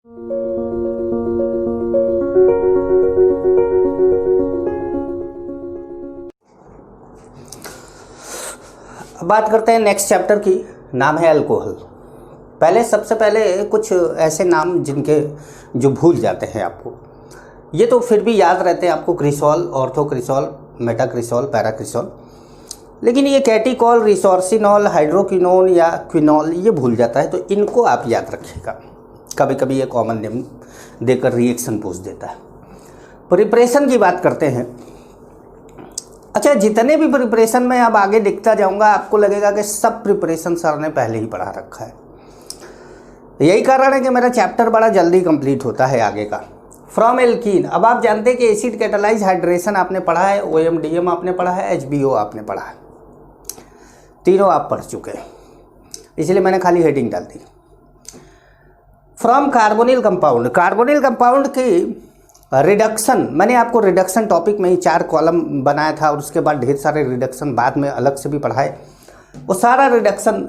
अब बात करते हैं नेक्स्ट चैप्टर की, नाम है अल्कोहल। सबसे पहले कुछ ऐसे नाम जिनके जो भूल जाते हैं आपको, ये तो फिर भी याद रहते हैं आपको, क्रिसॉल, ऑर्थोक्रिसॉल, मेटाक्रिसॉल, पैराक्रिसॉल, लेकिन ये कैटिकॉल, रिसोर्सिनॉल, हाइड्रोक्विनोन या क्विनॉल ये भूल जाता है, तो इनको आप याद रखिएगा। कभी कभी ये कॉमन नेम देकर रिएक्शन पूछ देता है। प्रिपरेशन की बात करते हैं। अच्छा, जितने भी प्रिपरेशन में अब आगे दिखता जाऊंगा आपको लगेगा कि सब प्रिपरेशन सर ने पहले ही पढ़ा रखा है। यही कारण है कि मेरा चैप्टर बड़ा जल्दी कंप्लीट होता है आगे का। फ्रॉम एल्कीन, अब आप जानते हैं कि एसिड कैटालाइज हाइड्रेशन आपने पढ़ा है, OMDM आपने पढ़ा है, HBO आपने पढ़ा है, तीनों आप पढ़ चुके हैं, इसलिए मैंने खाली हेडिंग डाल दी। From carbonyl compound, carbonyl compound की रिडक्शन, मैंने आपको रिडक्शन टॉपिक में ही 4 कॉलम बनाया था और उसके बाद ढेर सारे रिडक्शन बाद में अलग से भी पढ़ाए। वो सारा रिडक्शन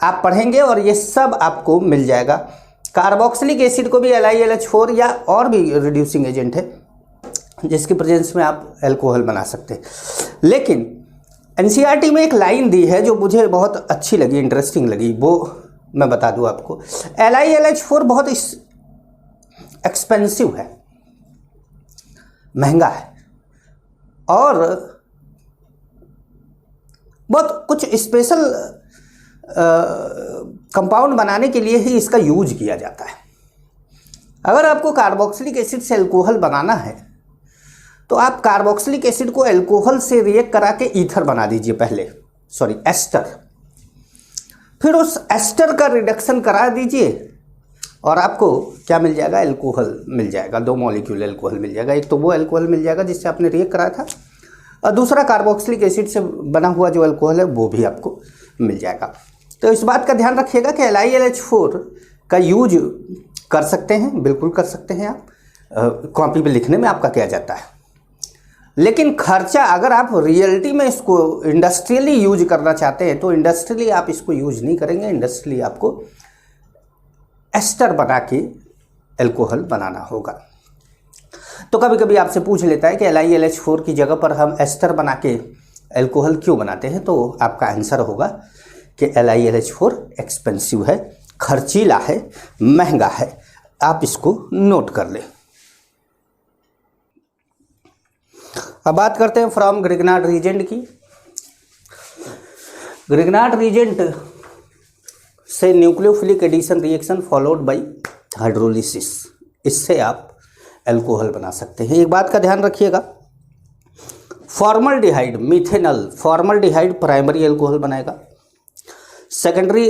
आप पढ़ेंगे और ये सब आपको मिल जाएगा। कार्बोक्सिलिक एसिड को भी LiLH4 या और भी रिड्यूसिंग एजेंट है जिसकी प्रेजेंस में आप अल्कोहल बना सकते हैं। लेकिन NCERT में एक लाइन दी है जो मुझे बहुत अच्छी लगी, इंटरेस्टिंग लगी, वो मैं बता दूं आपको। LiLH4 बहुत एक्सपेंसिव है, महंगा है, और बहुत कुछ स्पेशल कंपाउंड बनाने के लिए ही इसका यूज किया जाता है। अगर आपको कार्बोक्सिलिक एसिड से अल्कोहल बनाना है तो आप कार्बोक्सिलिक एसिड को अल्कोहल से रिएक्ट करा के ईथर बना दीजिए पहले, सॉरी एस्टर, फिर उस एस्टर का रिडक्शन करा दीजिए और आपको क्या मिल जाएगा, अल्कोहल मिल जाएगा। 2 मॉलिक्यूल अल्कोहल मिल जाएगा। एक तो वो अल्कोहल मिल जाएगा जिससे आपने रिएक्ट कराया था, और दूसरा कार्बोक्सिलिक एसिड से बना हुआ जो अल्कोहल है वो भी आपको मिल जाएगा। तो इस बात का ध्यान रखिएगा कि LiLH4 का यूज कर सकते हैं, बिल्कुल कर सकते हैं आप, कॉपी पे लिखने में आपका क्या जाता है। लेकिन खर्चा, अगर आप रियलिटी में इसको इंडस्ट्रियली यूज करना चाहते हैं तो इंडस्ट्रियली आप इसको यूज नहीं करेंगे। इंडस्ट्रियली आपको एस्टर बना के अल्कोहल बनाना होगा। तो कभी कभी आपसे पूछ लेता है कि LiLH4 की जगह पर हम एस्टर बना के अल्कोहल क्यों बनाते हैं, तो आपका आंसर होगा कि LiLH4 एक्सपेंसिव है, खर्चीला है, महंगा है। आप इसको नोट कर लें। अब बात करते हैं फ्रॉम ग्रिग्नार्ड रीजेंट की। ग्रिग्नार्ड रीजेंट से nucleophilic addition reaction followed by hydrolysis, इससे आप अल्कोहल बना सकते हैं। एक बात का ध्यान रखिएगा, formaldehyde, methanol, formaldehyde primary alcohol बनाएगा, सेकेंडरी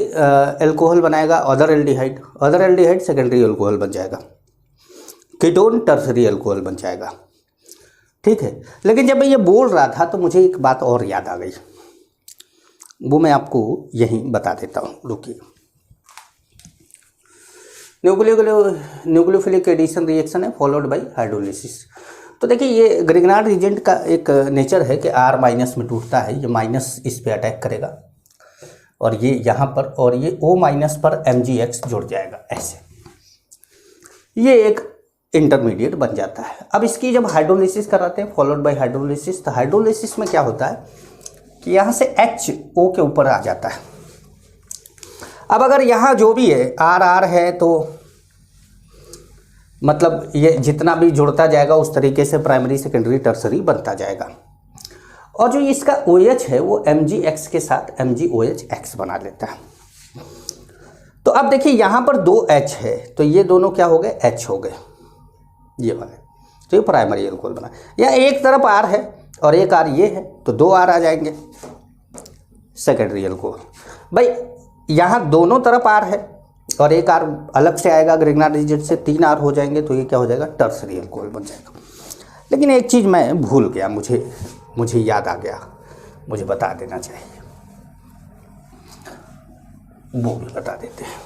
अल्कोहल बनाएगा अदर एल्डिहाइड सेकेंडरी अल्कोहल बन जाएगा, कीटोन टर्सरी अल्कोहल बन जाएगा। ठीक है, लेकिन जब मैं ये बोल रहा था तो मुझे एक बात और याद आ गई, वो मैं आपको यहीं बता देता हूँ, रुकिए। न्यूक्लियोफिलिक एडिशन रिएक्शन है फॉलोड बाय हाइड्रोलिसिस। तो देखिए, ये ग्रिग्नार्ड रीजेंट का एक नेचर है कि R माइनस में टूटता है, ये माइनस इस पे अटैक करेगा और ये यहाँ पर, और ये O माइनस पर MgX जुड़ जाएगा, ऐसे ये एक इंटरमीडिएट बन जाता है। अब इसकी जब हाइड्रोलिसिस कराते हैं फॉलोड बाय हाइड्रोलिसिस, तो हाइड्रोलिसिस में क्या होता है कि यहाँ से HO के ऊपर आ जाता है। अब अगर यहाँ जो भी है R है तो मतलब ये जितना भी जुड़ता जाएगा उस तरीके से प्राइमरी सेकेंडरी टर्सरी बनता जाएगा, और जो इसका OH है वो MgX के साथ MgOHX बना लेता है। तो अब देखिए यहाँ पर 2 H है, तो ये दोनों क्या हो गए, H हो गए, ये वाले, तो ये प्राइमरी अल्कोहल बना। या एक तरफ R है और एक R ये है, तो 2 R आ जाएंगे, सेकेंडरी अल्कोहल। भाई यहाँ दोनों तरफ R है और एक R अलग से आएगा ग्रिग्नार्ड रीजेंट से, 3 R हो जाएंगे, तो ये क्या हो जाएगा, टर्सरी अल्कोहल बन जाएगा। लेकिन एक चीज़ मैं भूल गया, मुझे याद आ गया, मुझे बता देना चाहिए, वो भी बता देते हैं।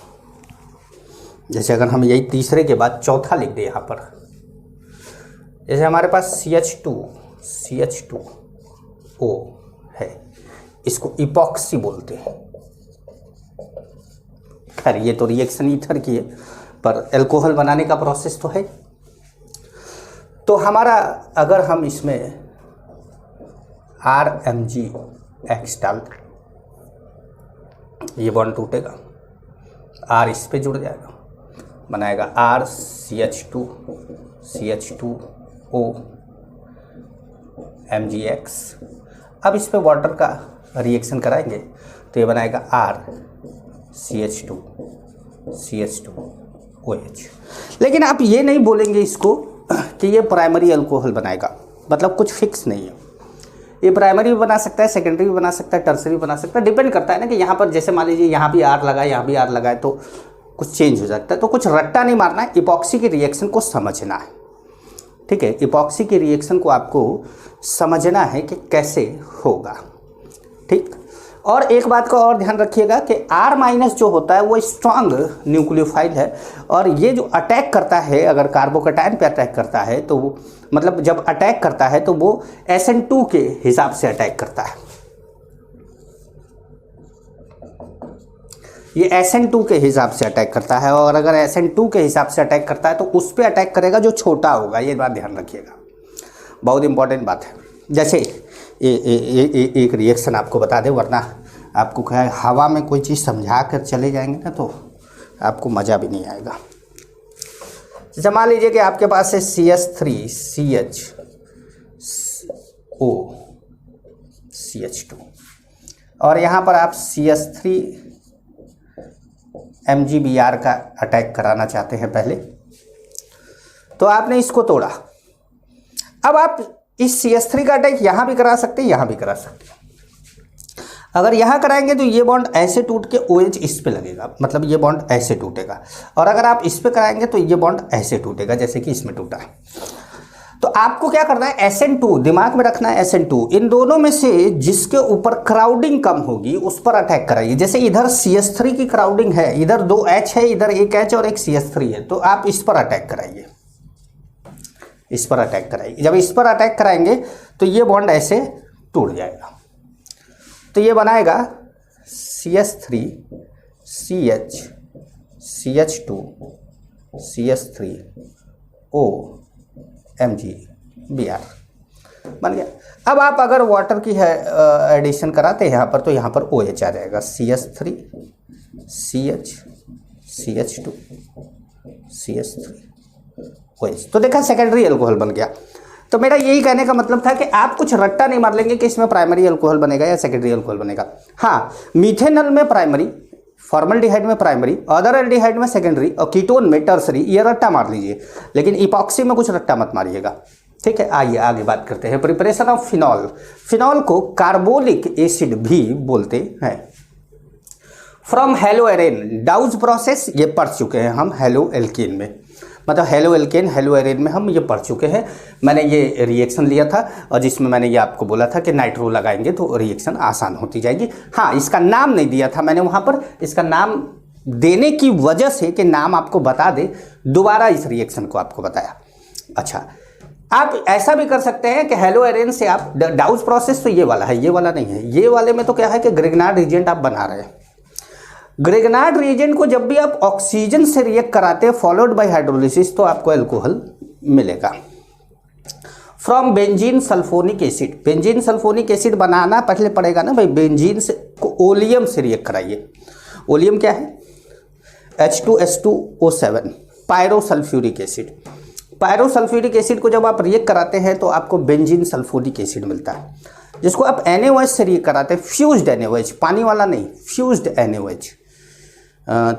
जैसे अगर हम यही तीसरे के बाद चौथा लिख दें यहाँ पर, जैसे हमारे पास CH2O है, इसको इपॉक्सी बोलते हैं। खैर ये तो रिएक्शन ईथर की है, पर अल्कोहल बनाने का प्रोसेस तो है। तो हमारा अगर हम इसमें RMgX डाल दें, ये बॉन्ड टूटेगा, R इस पे जुड़ जाएगा, बनाएगा RCH2CH2O MgX। अब इस पे वाटर का रिएक्शन कराएंगे तो ये बनाएगा RCH2CH2OH। लेकिन आप ये नहीं बोलेंगे इसको कि ये प्राइमरी अल्कोहल बनाएगा, मतलब कुछ फिक्स नहीं है। ये प्राइमरी भी बना सकता है, सेकेंडरी भी बना सकता है, टर्सरी भी बना सकता है, डिपेंड करता है ना कि यहाँ पर जैसे मान लीजिए यहाँ भी R लगा, यहाँ भी R लगा है तो कुछ चेंज हो सकता है। तो कुछ रट्टा नहीं मारना है, इपॉक्सी की रिएक्शन को समझना है, ठीक है। इपॉक्सी की रिएक्शन को आपको समझना है कि कैसे होगा, ठीक। और एक बात का और ध्यान रखिएगा कि R- जो होता है वो स्ट्रांग न्यूक्लियोफाइल है, और ये जो अटैक करता है, अगर कार्बोकैटायन पे अटैक करता है तो वो मतलब जब अटैक करता है तो वो SN2 के हिसाब से अटैक करता है। ये SN2 के हिसाब से अटैक करता है, और अगर SN2 के हिसाब से अटैक करता है तो उस पर अटैक करेगा जो छोटा होगा। ये बात ध्यान रखिएगा, बहुत इंपॉर्टेंट बात है। जैसे एक रिएक्शन आपको बता दें, वरना आपको क्या है, हवा में कोई चीज़ समझा कर चले जाएंगे ना तो आपको मज़ा भी नहीं आएगा। जैसे मान लीजिए कि आपके पास है CH3CHO CH2, और यहाँ पर आप CH3MgBr का अटैक कराना चाहते हैं पहले, तो आपने इसको तोड़ा। अब आप इस CH3 का अटैक यहाँ भी करा सकते हैं, यहाँ भी करा सकते हैं। अगर यहाँ कराएंगे तो ये बॉन्ड ऐसे टूट के OH इस पे लगेगा, मतलब ये बॉन्ड ऐसे टूटेगा, और अगर आप इस पे कराएंगे तो ये बॉन्ड ऐसे टूटेगा जैसे कि इसमें टूटा है। तो आपको क्या करना है, SN2 दिमाग में रखना है। SN2 इन दोनों में से जिसके ऊपर क्राउडिंग कम होगी उस पर अटैक कराइए। जैसे इधर CH3 की क्राउडिंग है, इधर 2 H है, इधर एक H और एक CH3 है, तो आप इस पर अटैक कराइए, इस पर अटैक कराइए। जब इस पर अटैक कराएंगे तो ये बॉन्ड ऐसे टूट जाएगा, तो ये बनाएगा CH3 CH CH2 CH3 O MgBr बन गया। अब आप अगर वाटर की है एडिशन कराते हैं यहाँ पर, तो यहाँ पर OH आ जाएगा, CH3 CH CH2 CH3 OH। तो देखा, सेकेंडरी अल्कोहल बन गया। तो मेरा यही कहने का मतलब था कि आप कुछ रट्टा नहीं मार लेंगे कि इसमें प्राइमरी अल्कोहल बनेगा या सेकेंडरी अल्कोहल बनेगा। हाँ, मिथेनॉल में प्राइमरी, फॉर्मल्डिहाइड में प्राइमरी, अदर एल्डिहाइड में सेकेंडरी, और कीटोन में टर्सरी, ये रट्टा मार लीजिए, लेकिन इपॉक्सी में कुछ रट्टा मत मारिएगा, ठीक है। आइए आगे बात करते हैं। Preparation of phenol. फिनॉल को कार्बोलिक एसिड भी बोलते हैं। फ्रॉम हेलो एरेन, डाउज प्रोसेस ये पढ़ चुके हैं हम हेलो एल्केन में, मतलब हेलो एल्केन हेलो एरेन में हम ये पढ़ चुके हैं। मैंने ये रिएक्शन लिया था और जिसमें मैंने ये आपको बोला था कि नाइट्रो लगाएंगे तो रिएक्शन आसान होती जाएगी। हाँ, इसका नाम नहीं दिया था मैंने वहाँ पर, इसका नाम देने की वजह से कि नाम आपको बता दे, दोबारा इस रिएक्शन को आपको बताया। अच्छा, आप ऐसा भी कर सकते हैं कि हेलो एरेन से आप डाउज प्रोसेस, तो ये वाला है, ये वाला नहीं है। ये वाले में तो क्या है कि ग्रिग्नार्ड रिएजेंट आप बना रहे हैं। ग्रिग्नार्ड रिएजेंट को जब भी आप ऑक्सीजन से रिएक्ट कराते हैं फॉलोड बाय हाइड्रोलिसिस, तो आपको अल्कोहल मिलेगा। From benzene sulphonic acid, benzene sulphonic acid बनाना पहले पड़ेगा ना भाई। बेंजीन से को ओलियम से रिएक्ट कराइए। ओलियम क्या है, H2S2O7, pyrosulphuric acid. Pyrosulphuric acid को जब आप रिएक्ट कराते हैं तो आपको बेंजीन सल्फोनिक एसिड मिलता है, जिसको आप NaOH से रिएक्ट कराते हैं, फ्यूज्ड NaOH, पानी वाला नहीं, फ्यूज्ड NaOH,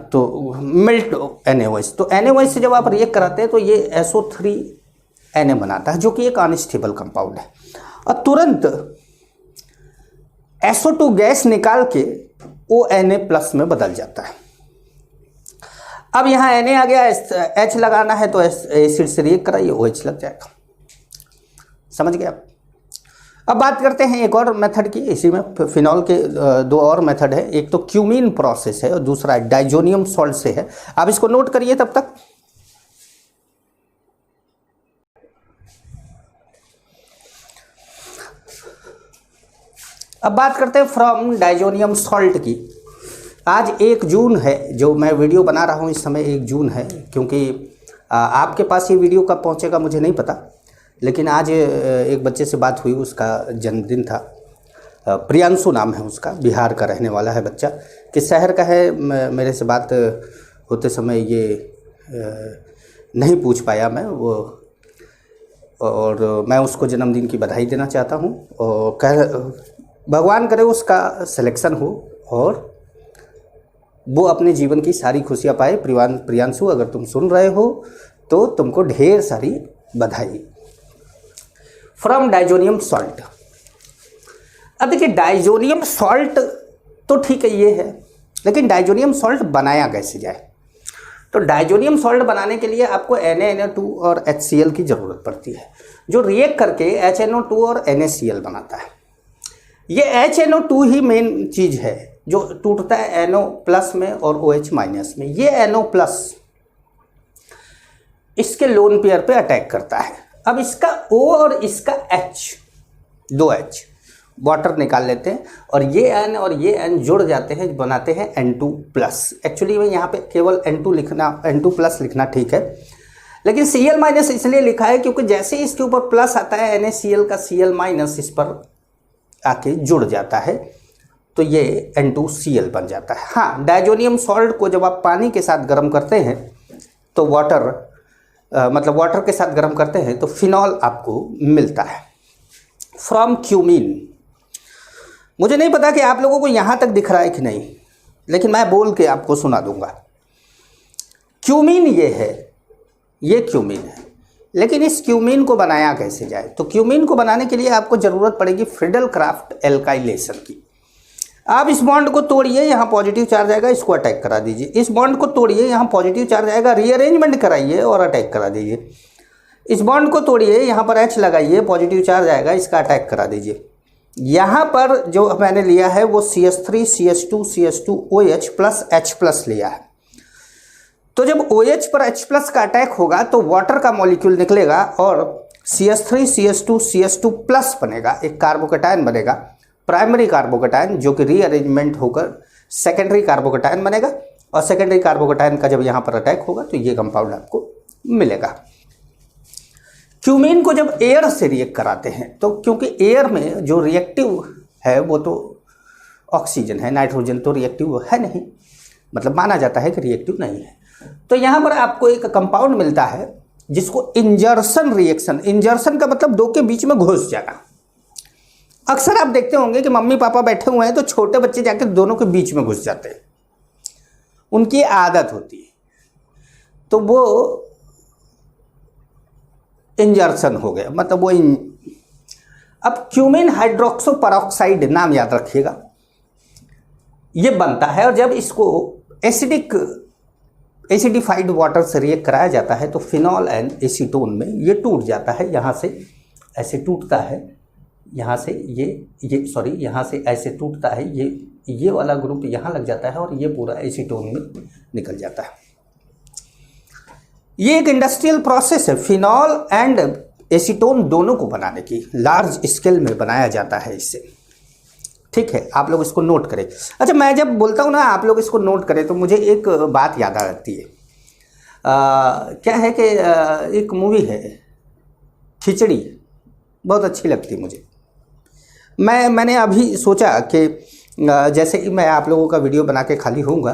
तो मिल्ट NaOH। तो NaOH से जब आप रिएक्ट कराते हैं तो ये SO3Na बनाता है, जो कि एक अनस्टेबल कंपाउंड है, और तुरंत SO2 गैस निकाल के ONA+ में बदल जाता है। अब यहाँ Na आ गया, H लगाना है तो एसिड से रिएक्ट कराइए, OH लग जाएगा। समझ गए आप? अब बात करते हैं एक और मेथड की। इसी में फिनॉल के 2 और मेथड है, एक तो क्यूमीन प्रोसेस है और दूसरा डाइजोनियम सॉल्ट से है। आप इसको नोट करिए तब तक। अब बात करते हैं फ्रॉम डाइजोनियम सॉल्ट की। आज 1 जून है, जो मैं वीडियो बना रहा हूँ इस समय 1 जून है, क्योंकि आपके पास ये वीडियो कब पहुँचेगा मुझे नहीं पता, लेकिन आज एक बच्चे से बात हुई, उसका जन्मदिन था। प्रियांशु नाम है उसका, बिहार का रहने वाला है बच्चा। किस शहर का है मेरे से बात होते समय ये नहीं पूछ पाया मैं वो, और मैं उसको जन्मदिन की बधाई देना चाहता हूँ और भगवान करे उसका सिलेक्शन हो और वो अपने जीवन की सारी खुशियाँ पाए। प्रियांशु, अगर तुम सुन रहे हो तो तुमको ढेर सारी बधाई। From diazonium salt. अब देखिए, डाइजोनियम सॉल्ट तो ठीक है ये है, लेकिन डाइजोनियम सॉल्ट बनाया कैसे जाए? तो डाइजोनियम सॉल्ट बनाने के लिए आपको NaNO2 और HCl की ज़रूरत पड़ती है, जो रिएक्ट करके HNO2 और NaCl बनाता है। ये HNO2 ही मेन चीज़ है जो टूटता है NO प्लस में और OH माइनस में। ये NO प्लस इसके लोन पेयर पे अटैक करता है। अब इसका O और इसका H, 2 H वाटर निकाल लेते हैं और ये N और ये N जुड़ जाते हैं, बनाते हैं N2 प्लस। एक्चुअली में यहाँ पे केवल N2 लिखना, N2 प्लस लिखना ठीक है, लेकिन Cl माइनस इसलिए लिखा है क्योंकि जैसे ही इसके ऊपर प्लस आता है NaCl का Cl माइनस इस पर आके जुड़ जाता है तो ये N2Cl बन जाता है। हाँ, डाइजोनियम सॉल्ट को जब आप पानी के साथ गर्म करते हैं तो वाटर के साथ गर्म करते हैं तो फिनॉल आपको मिलता है। From cumene. मुझे नहीं पता कि आप लोगों को यहाँ तक दिख रहा है कि नहीं, लेकिन मैं बोल के आपको सुना दूंगा। क्यूमीन ये है, ये क्यूमीन है, लेकिन इस क्यूमीन को बनाया कैसे जाए? तो क्यूमीन को बनाने के लिए आपको ज़रूरत पड़ेगी फ्रिडल क्राफ्ट एल्काइलेशन की। आप इस बॉन्ड को तोड़िए, यहाँ पॉजिटिव चार्ज आएगा, इसको अटैक करा दीजिए। इस बॉन्ड को तोड़िए, यहाँ पॉजिटिव चार्ज आएगा, रीअरेंजमेंट कराइए और अटैक करा दीजिए। इस बॉन्ड को तोड़िए, यहाँ पर H लगाइए, पॉजिटिव चार्ज आएगा, इसका अटैक करा दीजिए। यहाँ पर जो मैंने लिया है वो CH3 CH2 CH2 OH plus H plus लिया है। तो जब OH पर H प्लस का अटैक होगा तो वाटर का मॉलिक्यूल निकलेगा और CH3 CH2 CH2 प्लस बनेगा, एक कार्बोकेटायन बनेगा, प्राइमरी कार्बोकेटायन, जो कि रीअरेंजमेंट होकर सेकेंडरी कार्बोकेटायन बनेगा। और सेकेंडरी कार्बोकेटायन का जब यहाँ पर अटैक होगा तो ये कंपाउंड आपको मिलेगा। क्यूमीन को जब एयर से रिएक्ट कराते हैं तो क्योंकि एयर में जो रिएक्टिव है वो तो ऑक्सीजन है, नाइट्रोजन तो रिएक्टिव है नहीं, मतलब माना जाता है कि रिएक्टिव नहीं है। तो यहाँ पर आपको एक कंपाउंड मिलता है जिसको इंजर्सन रिएक्शन, इंजर्सन का मतलब दो के बीच में घुस जाना। अक्सर आप देखते होंगे कि मम्मी पापा बैठे हुए हैं तो छोटे बच्चे जाकर दोनों के बीच में घुस जाते हैं, उनकी आदत होती है, तो वो इंजर्सन हो गया, मतलब वो अब क्यूमीन हाइड्रोक्सो पेरोक्साइड, नाम याद रखिएगा, ये बनता है। और जब इसको एसिडिफाइड वाटर से रिएक्ट कराया जाता है तो फिनॉल एंड एसीटोन में ये टूट जाता है। यहाँ से ऐसे टूटता है, यहाँ से ये सॉरी, यहाँ से ऐसे टूटता है, ये वाला ग्रुप यहाँ लग जाता है और ये पूरा एसीटोन में निकल जाता है। ये एक इंडस्ट्रियल प्रोसेस है, फिनॉल एंड एसीटोन दोनों को बनाने की, लार्ज स्केल में बनाया जाता है इससे। ठीक है, आप लोग इसको नोट करें। अच्छा, मैं जब बोलता हूँ ना आप लोग इसको नोट करें तो मुझे एक बात याद आती है। क्या है कि एक मूवी है खिचड़ी, बहुत अच्छी लगती है मुझे। मैंने अभी सोचा कि जैसे कि मैं आप लोगों का वीडियो बना के खाली होऊंगा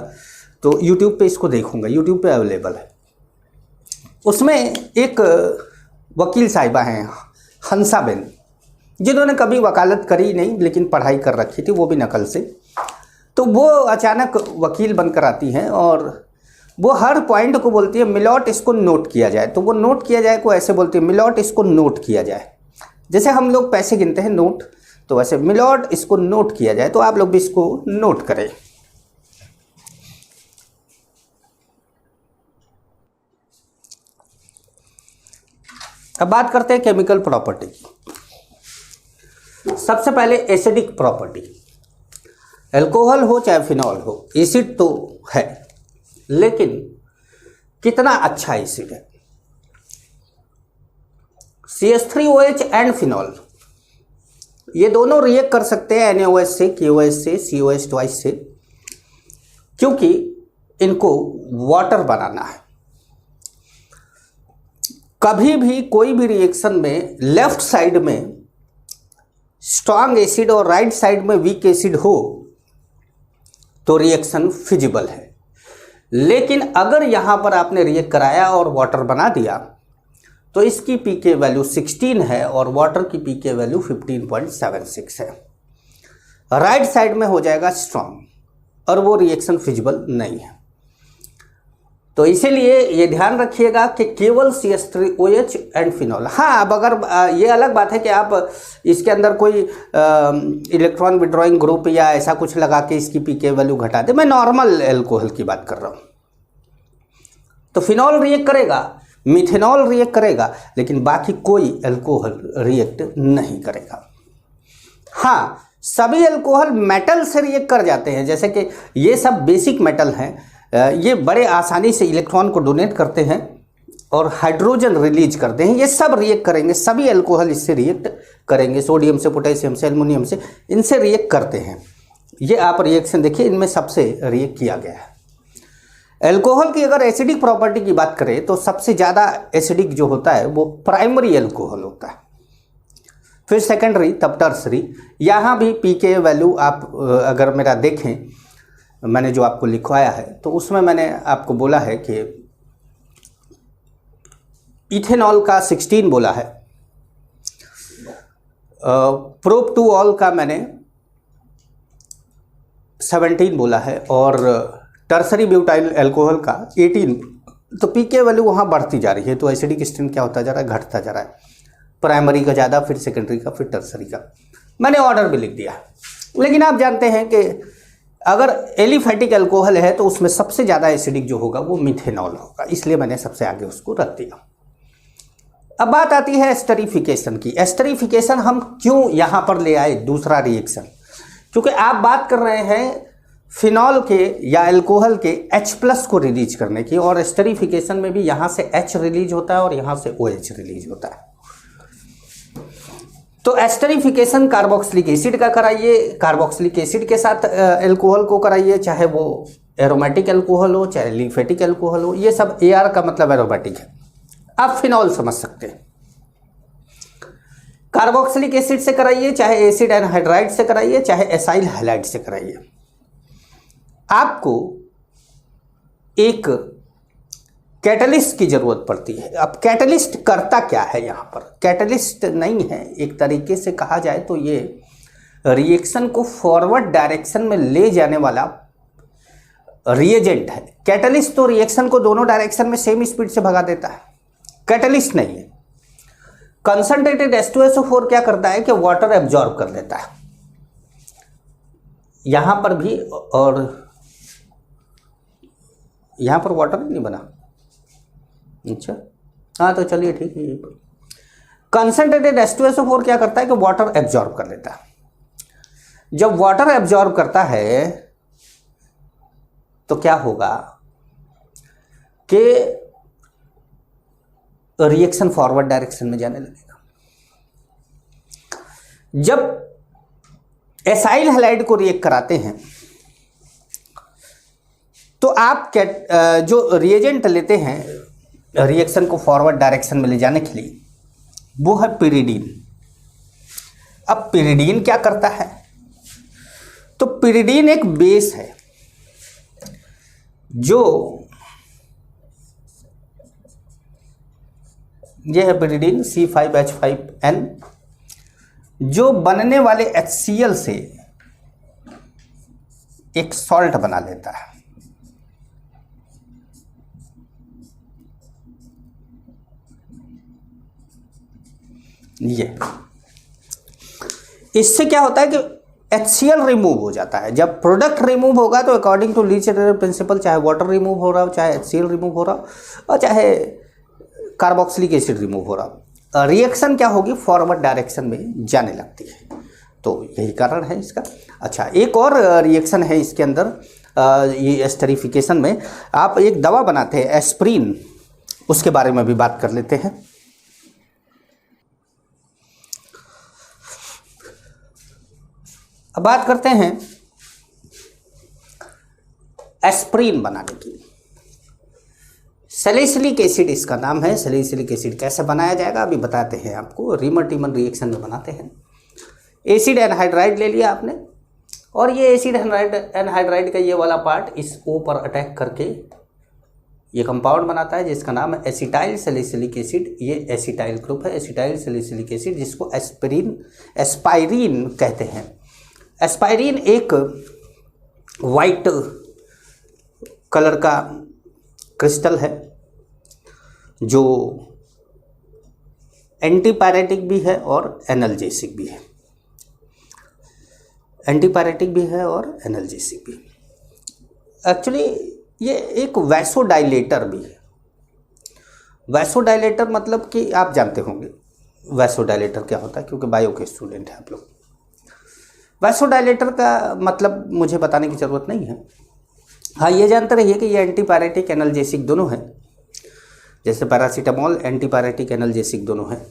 तो यूट्यूब पे इसको देखूंगा, यूट्यूब पे अवेलेबल है। उसमें एक वकील साहिबा हैं हंसाबेन, जिन्होंने कभी वकालत करी नहीं लेकिन पढ़ाई कर रखी थी, वो भी नकल से। तो वो अचानक वकील बनकर आती हैं और वो हर पॉइंट को बोलती है मिलॉट इसको नोट किया जाए। तो वो नोट किया जाए को ऐसे बोलती है, मिलॉट इसको नोट किया जाए। जैसे हम लोग पैसे गिनते हैं नोट, तो वैसे मिलॉट इसको नोट किया जाए। तो आप लोग भी इसको नोट करें। अब बात करते हैं केमिकल प्रॉपर्टी की। सबसे पहले एसिडिक प्रॉपर्टी। अल्कोहल हो चाहे फिनॉल हो, एसिड तो है, लेकिन कितना अच्छा एसिड है। CH3OH एंड फिनॉल ये दोनों रिएक्ट कर सकते हैं NaOH से, KOH से, COH2 से, क्योंकि इनको वाटर बनाना है। कभी भी कोई भी रिएक्शन में लेफ्ट साइड में स्ट्रॉन्ग एसिड और राइट साइड में वीक एसिड हो तो रिएक्शन फिजिबल है। लेकिन अगर यहां पर आपने रिएक्ट कराया और वाटर बना दिया तो इसकी पीके वैल्यू 16 है और वाटर की पीके वैल्यू 15.76 है। राइट साइड में हो जाएगा स्ट्रॉन्ग और वो रिएक्शन फिजिबल नहीं है। तो इसीलिए ये ध्यान रखिएगा कि केवल CH3OH एंड फिनॉल। हाँ, अब अगर ये अलग बात है कि आप इसके अंदर कोई इलेक्ट्रॉन विड्रॉइंग ग्रुप या ऐसा कुछ लगा के इसकी पीके वैल्यू घटा दे। मैं नॉर्मल एल्कोहल की बात कर रहा हूँ। तो फिनॉल रिएक्ट करेगा, मिथेनॉल रिएक्ट करेगा, लेकिन बाकी कोई एल्कोहल रिएक्ट नहीं करेगा। हाँ, सभी एल्कोहल मेटल से रिएक्ट कर जाते हैं, जैसे कि ये सब बेसिक मेटल हैं। ये बड़े आसानी से इलेक्ट्रॉन को डोनेट करते हैं और हाइड्रोजन रिलीज करते हैं। ये सब रिएक्ट करेंगे, सभी एल्कोहल इससे रिएक्ट करेंगे। सोडियम से, पोटेशियम से, एल्युमिनियम से, इनसे रिएक्ट करते हैं। ये आप रिएक्शन देखिए, इनमें सबसे रिएक्ट किया गया है। एल्कोहल की अगर एसिडिक प्रॉपर्टी की बात करें तो सबसे ज़्यादा एसिडिक जो होता है वो प्राइमरी एल्कोहल होता है, फिर सेकेंडरी, तब टर्सरी। यहाँ भी पीके वैल्यू आप अगर मेरा देखें, मैंने जो आपको लिखवाया है तो उसमें मैंने आपको बोला है कि इथेनॉल का 16 बोला है, प्रोप-2-ऑल का मैंने 17 बोला है और टर्सरी ब्यूटाइल अल्कोहल का 18। तो पीके वैल्यू वहाँ बढ़ती जा रही है। तो एसिडिक स्ट्रेंथ क्या होता जा रहा है, घटता जा रहा है। प्राइमरी का ज़्यादा, फिर सेकेंडरी का, फिर टर्सरी का। मैंने ऑर्डर भी लिख दिया। लेकिन आप जानते हैं कि अगर एलिफैटिक अल्कोहल है तो उसमें सबसे ज़्यादा एसिडिक जो होगा वो मिथेनॉल होगा, इसलिए मैंने सबसे आगे उसको रख दिया। अब बात आती है एस्टरिफिकेशन की। एस्टरिफिकेशन हम क्यों यहाँ पर ले आए, दूसरा रिएक्शन? क्योंकि आप बात कर रहे हैं फिनॉल के या अल्कोहल के H+ को रिलीज करने की, और एस्टरिफिकेशन में भी यहाँ से H रिलीज होता है और यहाँ से OH रिलीज होता है। तो एस्टरिफिकेशन कार्बोक्सिलिक एसिड का कराइए, कार्बोक्सिलिक एसिड के साथ अल्कोहल को कराइए, चाहे वो एरोमेटिक अल्कोहल हो चाहे लिफेटिक अल्कोहल हो। ये सब AR का मतलब एरोमेटिक है, आप फिनॉल समझ सकते हैं। कार्बोक्सिलिक एसिड से कराइए, चाहे एसिड एनहाइड्राइड से कराइए, चाहे एसाइल हैलाइड से कराइए। आपको एक कैटलिस्ट की जरूरत पड़ती है। अब कैटलिस्ट करता क्या है? यहाँ पर कैटलिस्ट नहीं है, एक तरीके से कहा जाए तो ये रिएक्शन को फॉरवर्ड डायरेक्शन में ले जाने वाला रिएजेंट है। कैटलिस्ट तो रिएक्शन को दोनों डायरेक्शन में सेम स्पीड से भगा देता है, कैटलिस्ट नहीं है। कंसंट्रेटेड H2SO4 क्या करता है कि वाटर एब्जॉर्ब कर लेता है, यहां पर भी, और यहां पर वाटर नहीं बना। अच्छा, हाँ, तो चलिए ठीक है। कंसंट्रेटेड H2SO4 क्या करता है कि वाटर एब्जॉर्ब कर लेता है। जब वाटर एब्जॉर्ब करता है तो क्या होगा कि रिएक्शन फॉरवर्ड डायरेक्शन में जाने लगेगा। जब एसाइल हैलाइड को रिएक्ट कराते हैं तो आप जो रिएजेंट लेते हैं रिएक्शन को फॉरवर्ड डायरेक्शन में ले जाने के लिए, वो है पिरिडीन। अब पिरिडीन क्या करता है? तो पिरिडीन एक बेस है जो, यह है पिरिडीन C5H5N, जो बनने वाले HCl से एक सॉल्ट बना लेता है। ये इससे क्या होता है कि HCl रिमूव हो जाता है। जब प्रोडक्ट रिमूव होगा तो अकॉर्डिंग टू लीच प्रिंसिपल, चाहे वाटर रिमूव हो रहा हो, चाहे HCl रिमूव हो रहा हो, और चाहे कार्बोक्सिलिक एसिड रिमूव हो रहा हो, रिएक्शन क्या होगी, फॉरवर्ड डायरेक्शन में जाने लगती है। तो यही कारण है इसका। अच्छा, एक और रिएक्शन है इसके अंदर, ये एस्टरिफिकेशन में आप एक दवा बनाते हैं एस्प्रिन, उसके बारे में भी बात कर लेते हैं। अब बात करते हैं एस्प्रिन बनाने के लिए। सैलिसिलिक एसिड इसका नाम है। सैलिसिलिक एसिड कैसे बनाया जाएगा अभी बताते हैं आपको। रीमर टीमन रिएक्शन में बनाते हैं। एसिड एनहाइड्राइड ले लिया आपने, और ये एसिड एनहाइड्राइड का ये वाला पार्ट इस O पर अटैक करके ये कंपाउंड बनाता है जिसका नाम है एसिटाइल सैलिसिलिक एसिड। ये एसिटाइल ग्रुप है, एसिटाइल सैलिसिलिक एसिड, जिसको एस्पाइरिन कहते हैं। एस्पाइरिन एक वाइट कलर का क्रिस्टल है जो एंटीपायरेटिक भी है और एनाल्जेसिक भी है। एंटीपायरेटिक भी है और एनाल्जेसिक भी। एक्चुअली ये एक वैसोडाइलेटर भी है। वैसोडाइलेटर मतलब कि आप जानते होंगे वैसोडाइलेटर क्या होता है, क्योंकि बायो के स्टूडेंट हैं आप लोग। वैसोडाइलेटर का मतलब मुझे बताने की ज़रूरत नहीं है। हाँ, ये जानते रहिए कि ये एंटीपायरेटिक एनाल्जेसिक दोनों हैं। जैसे पैरासीटामोल एंटीपायरेटिक एनाल्जेसिक दोनों हैं।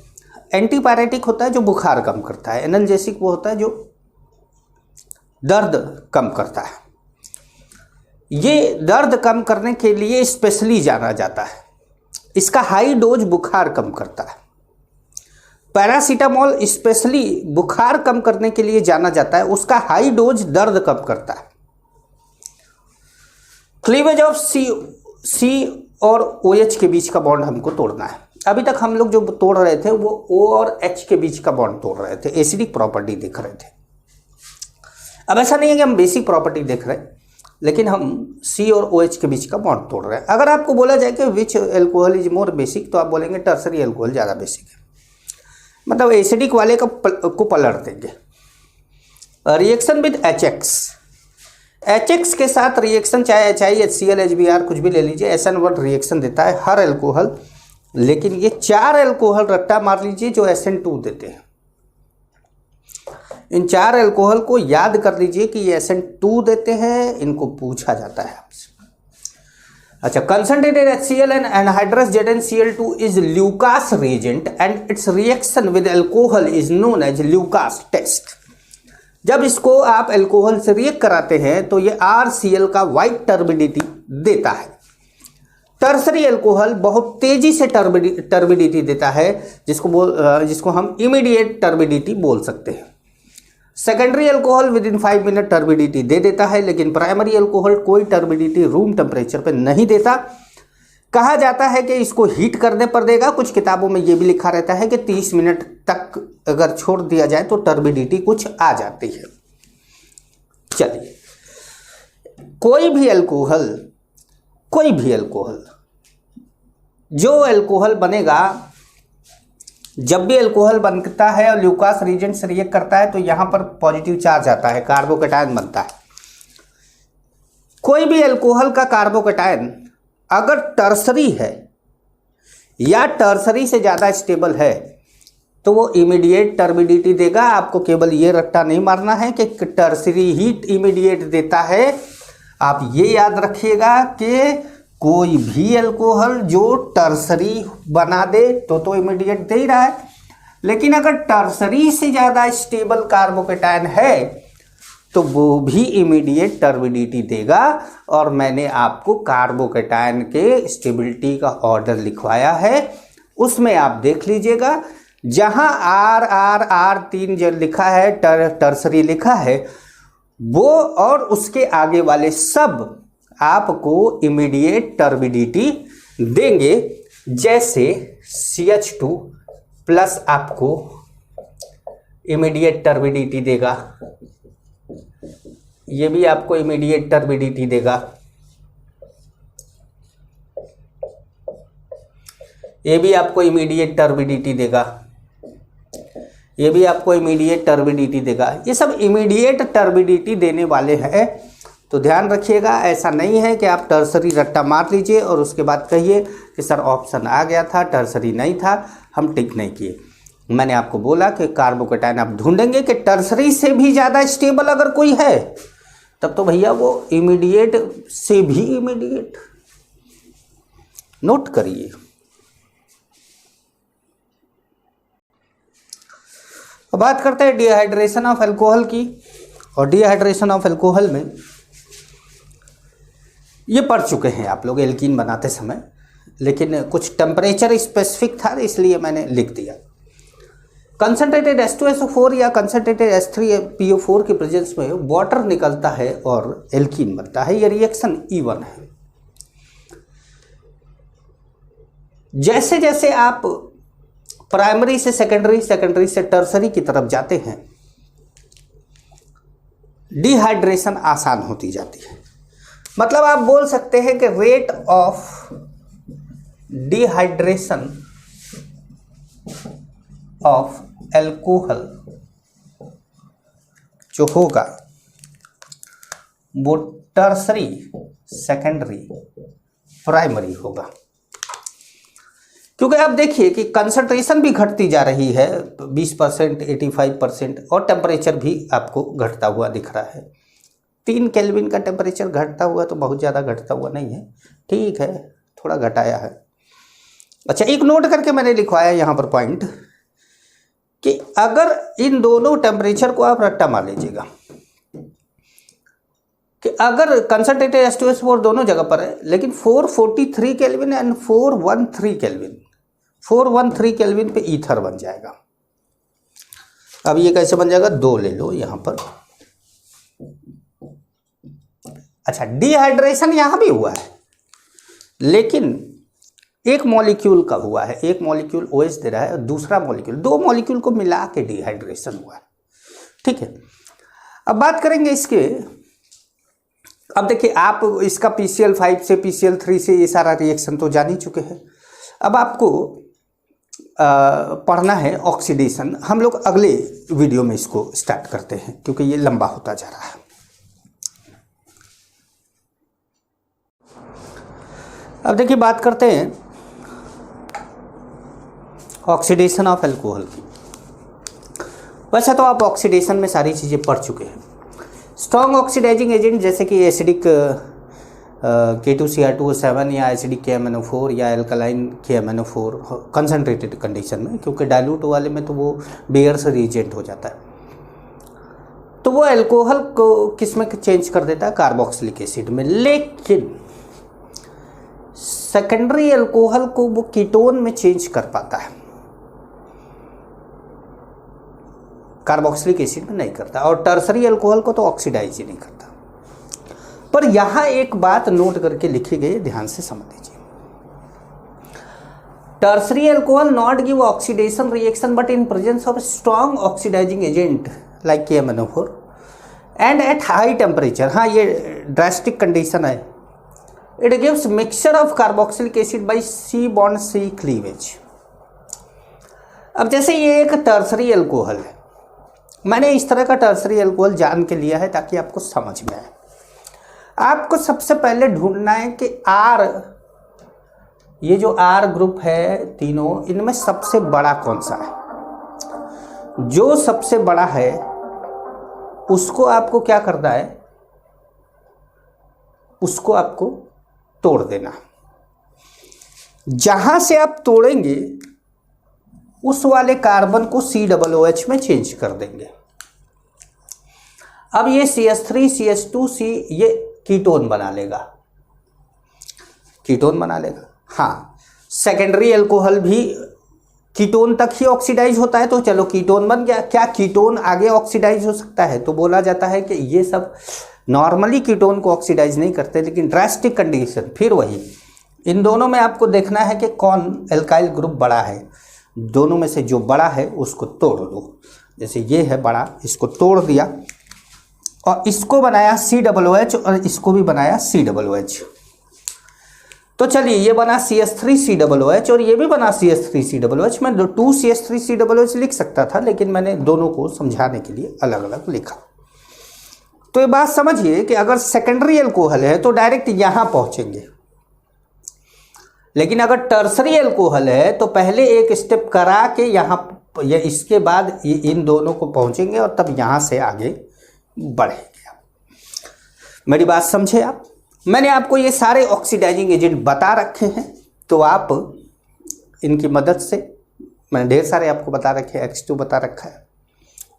एंटीपायरेटिक होता है जो बुखार कम करता है, एनाल्जेसिक वो होता है जो दर्द कम करता है। ये दर्द कम करने के लिए स्पेशली जाना जाता है। इसका हाई डोज बुखार कम करता है। पैरासीटामोल स्पेशली बुखार कम करने के लिए जाना जाता है, उसका हाई डोज दर्द कम करता है। क्लीवेज ऑफ सी और OH के बीच का बॉन्ड हमको तोड़ना है। अभी तक हम लोग जो तोड़ रहे थे वो O और H के बीच का बॉन्ड तोड़ रहे थे, एसिडिक प्रॉपर्टी देख रहे थे। अब ऐसा नहीं है कि हम बेसिक प्रॉपर्टी देख रहे हैं, लेकिन हम C और OH के बीच का बॉन्ड तोड़ रहे हैं। अगर आपको बोला जाए कि विच एल्कोहल इज मोर बेसिक, तो आप बोलेंगे टर्सरी एल्कोहल ज़्यादा बेसिक है, मतलब एसिडिक वाले को पलट देंगे। रिएक्शन विद HX के साथ रिएक्शन, चाहे HI HCl HBr कुछ भी ले लीजिए, SN1 रिएक्शन देता है हर एल्कोहल। लेकिन ये 4 एल्कोहल रट्टा मार लीजिए जो SN2 देते हैं। इन 4 एल्कोहल को याद कर लीजिए कि ये SN2 देते हैं, इनको पूछा जाता है आपसे। अच्छा, concentrated HCl and anhydrous ZnCl2 is Lucas reagent and its reaction with alcohol is known as Lucas test। जब इसको आप अल्कोहल से रिएक्ट कराते हैं तो ये RCl का वाइट टर्बिडिटी देता है। टर्सरी अल्कोहल बहुत तेजी से टर्बिडिटी देता है, जिसको हम इमीडिएट टर्बिडिटी बोल सकते हैं। Secondary alcohol within 5 minute turbidity दे देता है, लेकिन प्राइमरी अल्कोहल कोई टर्बिडिटी रूम टेम्परेचर पे नहीं देता। कहा जाता है कि इसको हीट करने पर देगा। कुछ किताबों में ये भी लिखा रहता है कि 30 मिनट तक अगर छोड़ दिया जाए तो टर्बिडिटी कुछ आ जाती है। चलिए, कोई भी अल्कोहल जो अल्कोहल बनेगा, जब भी अल्कोहल बनता है और ल्यूकास रीजेंट से रिएक्ट करता है तो यहाँ पर पॉजिटिव चार्ज आता है, कार्बोकेटायन बनता है। कोई भी अल्कोहल का कार्बोकेटायन अगर टर्सरी है या टर्सरी से ज़्यादा स्टेबल है तो वो इमीडिएट टर्बिडिटी देगा। आपको केवल ये रट्टा नहीं मारना है कि टर्सरी ही इमीडिएट देता है। आप ये याद रखिएगा कि कोई भी अल्कोहल जो टर्सरी बना दे तो इमीडिएट दे ही रहा है, लेकिन अगर टर्सरी से ज़्यादा स्टेबल कार्बोकेटायन है तो वो भी इमीडिएट टर्बिडिटी देगा। और मैंने आपको कार्बोकेटायन के स्टेबिलिटी का ऑर्डर लिखवाया है, उसमें आप देख लीजिएगा। जहां R3 जो लिखा है, टर्सरी लिखा है, वो और उसके आगे वाले सब आपको इमीडिएट टर्बिडिटी देंगे। जैसे CH2 प्लस आपको इमीडिएट टर्बिडिटी देगा, ये भी आपको इमीडिएट टर्बिडिटी देगा, ये भी आपको इमीडिएट टर्बिडिटी देगा, ये भी आपको इमीडिएट टर्बिडिटी देगा। ये सब इमीडिएट टर्बिडिटी देने वाले हैं। तो ध्यान रखिएगा, ऐसा नहीं है कि आप टर्सरी रट्टा मार लीजिए और उसके बाद कहिए कि सर ऑप्शन आ गया था, टर्सरी नहीं था, हम टिक नहीं किए। मैंने आपको बोला कि कार्बोकेटायन आप ढूंढेंगे कि टर्सरी से भी ज़्यादा स्टेबल अगर कोई है, तब तो भैया वो इमीडिएट से भी इमीडिएट। नोट करिए। अब बात करते हैं डिहाइड्रेशन ऑफ अल्कोहल की। और डिहाइड्रेशन ऑफ अल्कोहल में ये पढ़ चुके हैं आप लोग एल्कीन बनाते समय, लेकिन कुछ टेम्परेचर स्पेसिफिक था इसलिए मैंने लिख दिया। कंसनट्रेटेड H2SO4 या कंसनट्रेटेड H3PO4 के प्रेजेंस में वाटर निकलता है और एल्कीन बनता है। ये रिएक्शन E1 है। जैसे जैसे आप प्राइमरी से सेकेंडरी, सेकेंडरी से टर्सरी की तरफ जाते हैं, डिहाइड्रेशन आसान होती जाती है। मतलब आप बोल सकते हैं कि rate of dehydration of alcohol जो होगा वो टर्सरी, सेकेंडरी, प्राइमरी होगा। क्योंकि आप देखिए कि कंसंट्रेशन भी घटती जा रही है 20%, 85%, और टेम्परेचर भी आपको घटता हुआ दिख रहा है। 3 केल्विन का टेम्परेचर घटता हुआ तो बहुत ज़्यादा घटता हुआ नहीं है, ठीक है, थोड़ा घटाया है। अच्छा, एक नोट करके मैंने लिखवाया यहाँ पर पॉइंट कि अगर इन दोनों टेम्परेचर को आप रट्टा मार लीजिएगा कि अगर कंसंट्रेटेड H2SO4 दोनों जगह पर है, लेकिन 443 केल्विन एंड 413 केल्विन, 413 केल्विन पे ईथर बन जाएगा। अब ये कैसे बन जाएगा, 2 ले लो यहां पर। अच्छा, डिहाइड्रेशन यहां भी हुआ है, लेकिन एक मॉलिक्यूल का हुआ है, एक मॉलिक्यूल OH दे रहा है और दूसरा मॉलिक्यूल, 2 मॉलिक्यूल को मिला के डिहाइड्रेशन हुआ है। ठीक है, अब बात करेंगे इसके। अब देखिए, आप इसका PCl5 से PCl3 से ये सारा रिएक्शन तो जान ही चुके हैं। अब आपको पढ़ना है ऑक्सीडेशन। हम लोग अगले वीडियो में इसको स्टार्ट करते हैं क्योंकि ये लंबा होता जा रहा है। अब देखिए, बात करते हैं ऑक्सीडेशन ऑफ अल्कोहल की। वैसे तो आप ऑक्सीडेशन में सारी चीज़ें पढ़ चुके हैं। स्ट्रॉन्ग ऑक्सीडाइजिंग एजेंट जैसे कि एसिडिक K2Cr2O7 या एसिडिक KMnO4 या एल्कलाइन KMnO4 कंसनट्रेटेड कंडीशन में, क्योंकि डाइल्यूट वाले में तो वो बेयर से रिएजेंट हो जाता है, तो वो अल्कोहल को किस में चेंज कर देता है, कार्बोक्सिलिक एसिड में। लेकिन सेकेंडरी अल्कोहल को वो कीटोन में चेंज कर पाता है, कार्बोक्सिलिक एसिड में नहीं करता, और टर्सरी अल्कोहल को तो ऑक्सीडाइज ही नहीं करता। पर यहां एक बात नोट करके लिखी गई, ध्यान से समझ लीजिए। Tertiary alcohol not give oxidation reaction but in presence of strong oxidising agent like KMnO4 and at high temperature. हाँ, ये ड्रास्टिक कंडीशन है। It gives mixture of carboxylic acid by C bond C cleavage. अब जैसे ये एक tertiary alcohol है, मैंने इस तरह का टर्सरी अल्कोहल जान के लिया है ताकि आपको समझ में आए। आपको सबसे पहले ढूंढना है कि R, ये जो R ग्रुप है तीनों, इनमें सबसे बड़ा कौन सा है। जो सबसे बड़ा है उसको आपको क्या करना है, उसको आपको तोड़ देना। जहां से आप तोड़ेंगे उस वाले कार्बन को COOH में चेंज कर देंगे। अब ये CH3 CH2C ये कीटोन बना लेगा, कीटोन बना लेगा। हाँ, सेकेंडरी अल्कोहल भी कीटोन तक ही ऑक्सीडाइज होता है, तो चलो कीटोन बन गया। क्या कीटोन आगे ऑक्सीडाइज हो सकता है? तो बोला जाता है कि ये सब नॉर्मली कीटोन को ऑक्सीडाइज नहीं करते, लेकिन ड्रास्टिक कंडीशन फिर वही। इन दोनों में आपको देखना है कि कौन एल्काइल ग्रुप बड़ा है। दोनों में से जो बड़ा है उसको तोड़ दो। जैसे ये है बड़ा, इसको तोड़ दिया और इसको बनाया COOH और इसको भी बनाया COOH। तो चलिए, ये बना CH3COOH और ये भी बना CH3COOH। मैं 2 CH3COOH लिख सकता था, लेकिन मैंने दोनों को समझाने के लिए अलग अलग लिखा। तो ये बात समझिए कि अगर सेकेंडरी अल्कोहल है तो डायरेक्ट यहां पहुंचेंगे, लेकिन अगर टर्सरी अल्कोहल है तो पहले एक स्टेप करा के यहाँ या इसके बाद इन दोनों को पहुंचेंगे और तब यहाँ से आगे बढ़ेंगे। मेरी बात समझे आप? मैंने आपको ये सारे ऑक्सीडाइजिंग एजेंट बता रखे हैं, तो आप इनकी मदद से, मैंने ढेर सारे आपको बता रखे हैं। X2 बता रखा है,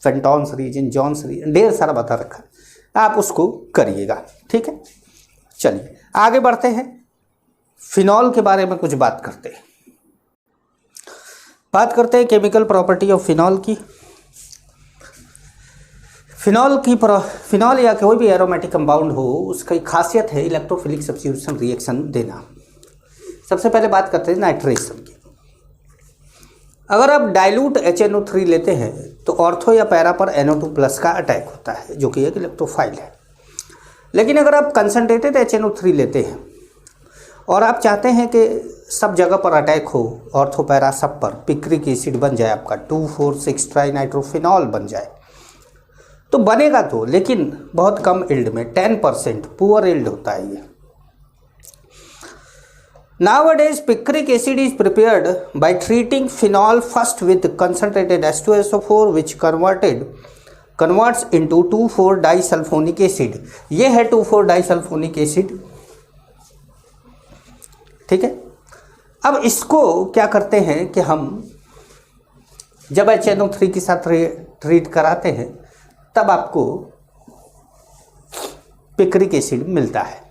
फेंटॉन्स रीजन, जॉन्स रीजन, ढेर सारा बता रखा है, आप उसको करिएगा। ठीक है, चलिए आगे बढ़ते हैं, फिनॉल के बारे में कुछ बात करते हैं। केमिकल प्रॉपर्टी ऑफ फिनॉल की। फिनॉल या कोई भी एरोमेटिक कंपाउंड हो, उसकी खासियत है इलेक्ट्रोफिलिक सब्स्टिट्यूशन रिएक्शन देना। सबसे पहले बात करते हैं नाइट्रेशन की। अगर आप डाइल्यूट HNO3 लेते हैं तो ऑर्थो या पैरा पर NO2+ का अटैक होता है, जो कि एक इलेक्ट्रोफाइल है। लेकिन अगर आप कंसनट्रेटेड HNO3 लेते हैं और आप चाहते हैं कि सब जगह पर अटैक हो, ऑर्थो पैरा सब पर, पिक्रिक एसिड बन जाए आपका, 2,4,6 ट्राइनाइट्रोफिनॉल बन जाए, तो बनेगा तो, लेकिन बहुत कम इल्ड में, 10% पुअर इल्ड होता है ये। Nowadays, picric acid is prepared by treating phenol first with concentrated H2SO4, which converts into 2,4-disulfonic acid। ये है 2,4-disulfonic acid, ठीक है। अब इसको क्या करते हैं कि हम जब HNO3 के साथ ट्रीट कराते हैं तब आपको पिक्रिक एसिड मिलता है।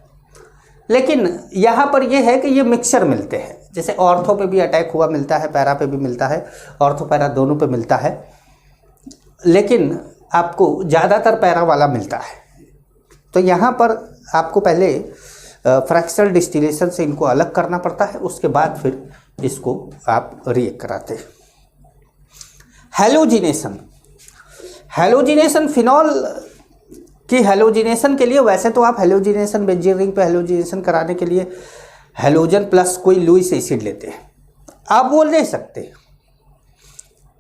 लेकिन यहाँ पर यह है कि ये मिक्सचर मिलते हैं, जैसे ऑर्थो पे भी अटैक हुआ मिलता है, पैरा पे भी मिलता है, ऑर्थो पैरा दोनों पे मिलता है, लेकिन आपको ज़्यादातर पैरा वाला मिलता है। तो यहाँ पर आपको पहले फ्रैक्शनल डिस्टिलेशन से इनको अलग करना पड़ता है, उसके बाद फिर इसको आप रिएक्ट कराते हैं। हैलोजिनेशन फिनॉल की हैलोजिनेशन के लिए, वैसे तो आप हैलोजिनेशन बेंजीन रिंग पे हैलोजिनेशन कराने के लिए हैलोजन प्लस कोई लुईस एसिड लेते हैं, आप वो ले सकते हैं।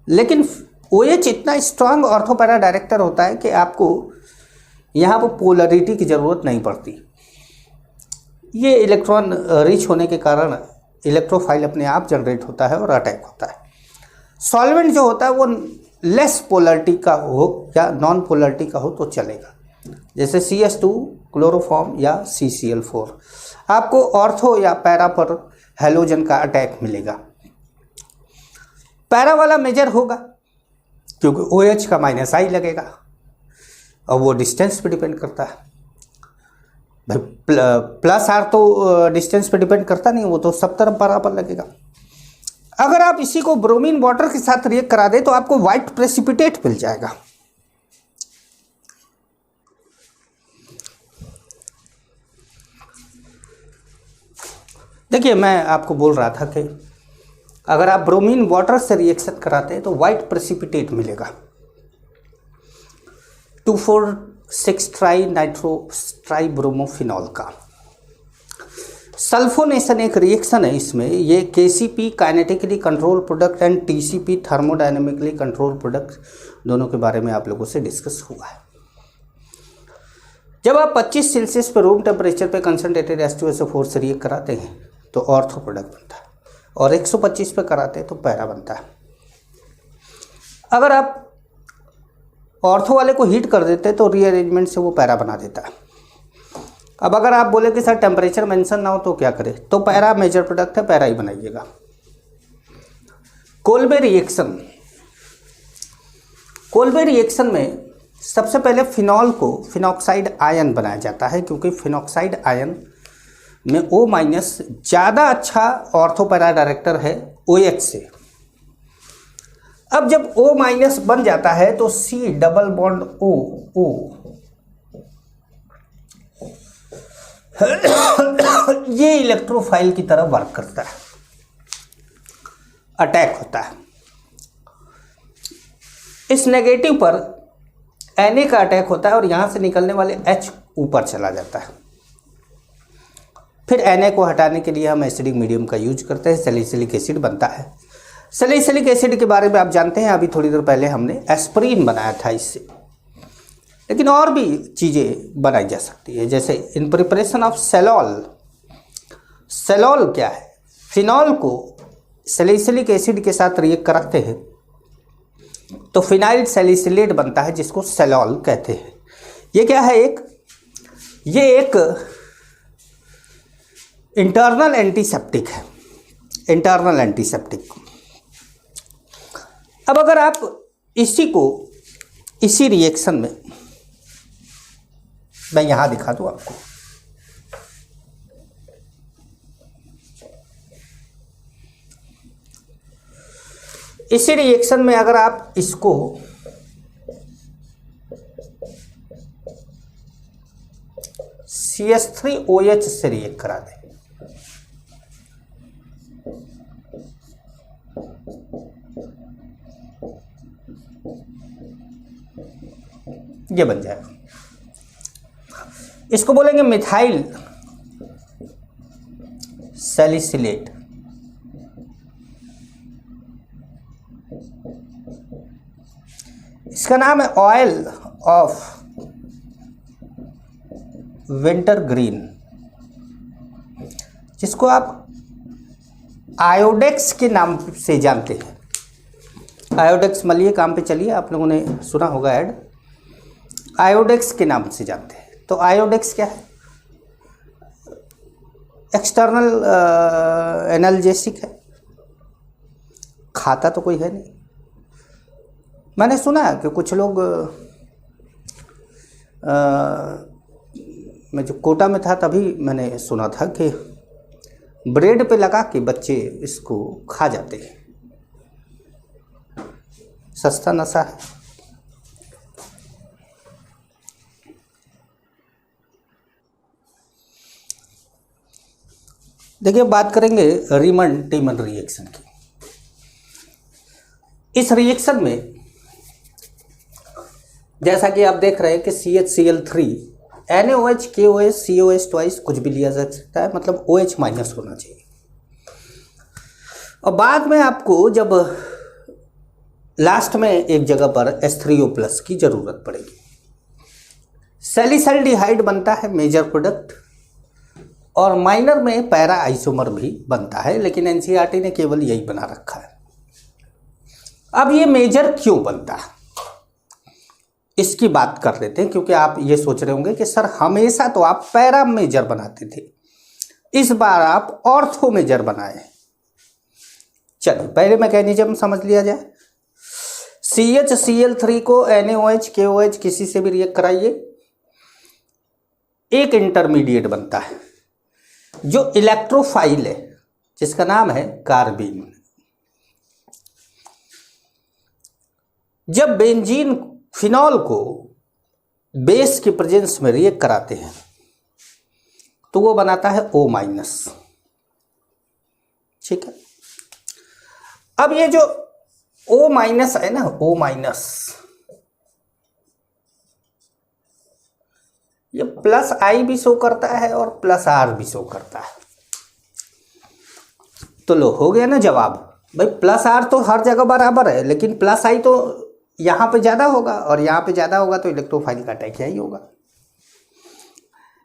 लेकिन OH इतना स्ट्रांग ऑर्थोपैरा डायरेक्टर होता है कि आपको यहाँ पर पोलरिटी की ज़रूरत नहीं पड़ती। ये इलेक्ट्रॉन रिच होने के कारण इलेक्ट्रोफाइल अपने आप जनरेट होता है और अटैक होता है। सॉल्वेंट जो होता है वो लेस पोलरिटी का हो या नॉन पोलरिटी का हो तो चलेगा, जैसे CS2 क्लोरोफॉर्म या CCl4। आपको ऑर्थो या पैरा पर हैलोजन का अटैक मिलेगा। पैरा वाला मेजर होगा क्योंकि OH का -I लगेगा और वो डिस्टेंस पे डिपेंड करता है। +R तो डिस्टेंस पे डिपेंड करता नहीं, वो तो सब तरफ बराबर लगेगा। अगर आप इसी को ब्रोमीन वाटर के साथ रिएक्ट करा दे तो आपको व्हाइट प्रेसिपिटेट मिल जाएगा। देखिए, मैं आपको बोल रहा था कि अगर आप ब्रोमीन वाटर से रिएक्शन कराते हैं तो व्हाइट प्रेसिपिटेट मिलेगा, 2,4,6 ट्राइब्रोमोफिनॉल का। सल्फोनेशन एक रिएक्शन है, इसमें ये KCP kinetically control product and TCP thermodynamically control product दोनों के बारे में आप लोगों से डिस्कस हुआ है। जब आप 25 सेल्सियस पर रूम टेम्परेचर पे कंसनट्रेटेड H2SO4 से रिएक्ट कराते हैं तो ऑर्थो प्रोडक्ट बनता है, और 125 पे कराते हैं तो पैरा बनता है। अगर आप ऑर्थो वाले को हीट कर देते हैं तो रीअरेंजमेंट से वो पैरा बना देता है। अब अगर आप बोले कि सर टेम्परेचर मेंशन ना हो तो क्या करें, तो पैरा मेजर प्रोडक्ट है, पैरा ही बनाइएगा। कोल्बे रिएक्शन में सबसे पहले फिनॉल को फिनॉक्साइड आयन बनाया जाता है, क्योंकि फिनॉक्साइड आयन में O- ज़्यादा अच्छा ऑर्थोपैरा डायरेक्टर है OH से। अब जब O- बन जाता है तो C डबल बॉन्ड O ये इलेक्ट्रोफाइल की तरह वर्क करता है, अटैक होता है। इस नेगेटिव पर Na का अटैक होता है और यहां से निकलने वाले H ऊपर चला जाता है। फिर Na को हटाने के लिए हम एसिडिक मीडियम का यूज करते हैं, सैलिसिलिक एसिड बनता है। सैलिसिलिक एसिड के बारे में आप जानते हैं, अभी थोड़ी देर पहले हमने एस्पिरिन बनाया था इससे, लेकिन और भी चीज़ें बनाई जा सकती है, जैसे इन प्रिपरेशन ऑफ सेलॉल। सेलॉल क्या है? फिनॉल को सैलिसिलिक एसिड के साथ रिएक्ट कराते हैं तो फिनाइल सैलिसिलेट बनता है, जिसको सेलॉल कहते हैं। ये क्या है? ये एक इंटरनल एंटीसेप्टिक है, इंटरनल एंटीसेप्टिक। अब अगर आप इसी रिएक्शन में, मैं यहां दिखा दूं आपको, इसी रिएक्शन में अगर आप इसको CH3OH से रिएक्ट करा दें, ये बन जाएगा। इसको बोलेंगे मिथाइल सैलिसिलेट। इसका नाम है ऑयल ऑफ विंटर ग्रीन, जिसको आप आयोडेक्स के नाम से जानते हैं। आयोडेक्स मलिए काम पे चलिए, आप लोगों ने सुना होगा ऐड, आयोडेक्स के नाम से जानते हैं। तो आयोडेक्स क्या है? एक्सटर्नल एनाल्जेसिक है, खाता तो कोई है नहीं। मैंने सुना है कि कुछ लोग मैं जो कोटा में था तभी मैंने सुना था कि ब्रेड पे लगा के बच्चे इसको खा जाते हैं, सस्ता नशा है। देखिए, बात करेंगे रीमन टीमन रिएक्शन की। इस रिएक्शन में जैसा कि आप देख रहे हैं कि CHCl3 NaOH KOH COH twice कुछ भी लिया जा सकता है, मतलब OH माइनस होना चाहिए। और बाद में आपको जब लास्ट में एक जगह पर H3O+ की जरूरत पड़ेगी। सैलिसल्डिहाइड बनता है मेजर प्रोडक्ट, और माइनर में पैरा आइसोमर भी बनता है, लेकिन NCERT ने केवल यही बना रखा है। अब ये मेजर क्यों बनता है, इसकी बात कर लेते हैं, क्योंकि आप ये सोच रहे होंगे कि सर हमेशा तो आप पैरा मेजर बनाते थे, इस बार आप ऑर्थो मेजर बनाए। चलिए पहले मैकेनिज्म समझ लिया जाए। CHCl3 को NaOH KOH किसी से भी रिएक्ट कराइए, एक इंटरमीडिएट बनता है जो इलेक्ट्रोफाइल है, जिसका नाम है कार्बीन। जब बेंजीन फिनॉल को बेस की प्रेजेंस में रिएक्ट कराते हैं तो वो बनाता है O-। ठीक है। अब ये जो O- है ना, O-, ये +I भी शो करता है और +R भी शो करता है। तो लो, हो गया ना जवाब। भाई +R तो हर जगह बराबर है, लेकिन +I तो यहाँ पे ज़्यादा होगा, और यहाँ पे ज़्यादा होगा तो इलेक्ट्रोफाइल का अटैक यही होगा।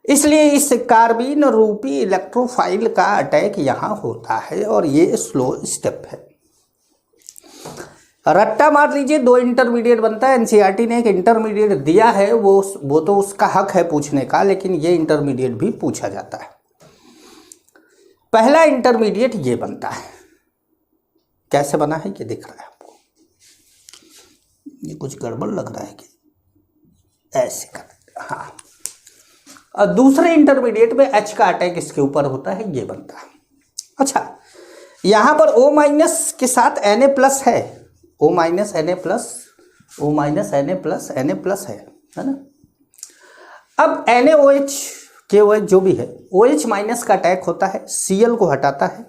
इसलिए इस कार्बीन रूपी इलेक्ट्रोफाइल का अटैक यहाँ होता है, और ये स्लो स्टेप है। रट्टा मार लीजिए, 2 इंटरमीडिएट बनता है। NCERT ने एक इंटरमीडिएट दिया है, वो तो उसका हक है पूछने का, लेकिन ये इंटरमीडिएट भी पूछा जाता है। पहला इंटरमीडिएट ये बनता है, कैसे बना है ये दिख रहा है आपको। ये कुछ गड़बड़ लग रहा है कि ऐसे कर, हाँ। और दूसरे इंटरमीडिएट में H का अटैक इसके ऊपर होता है, ये बनता है। अच्छा, यहाँ पर O- के साथ Na+ है, O- Na+, O- Na+, है ना। अब NaOH KOH जो भी है, OH- का अटैक होता है, Cl को हटाता है।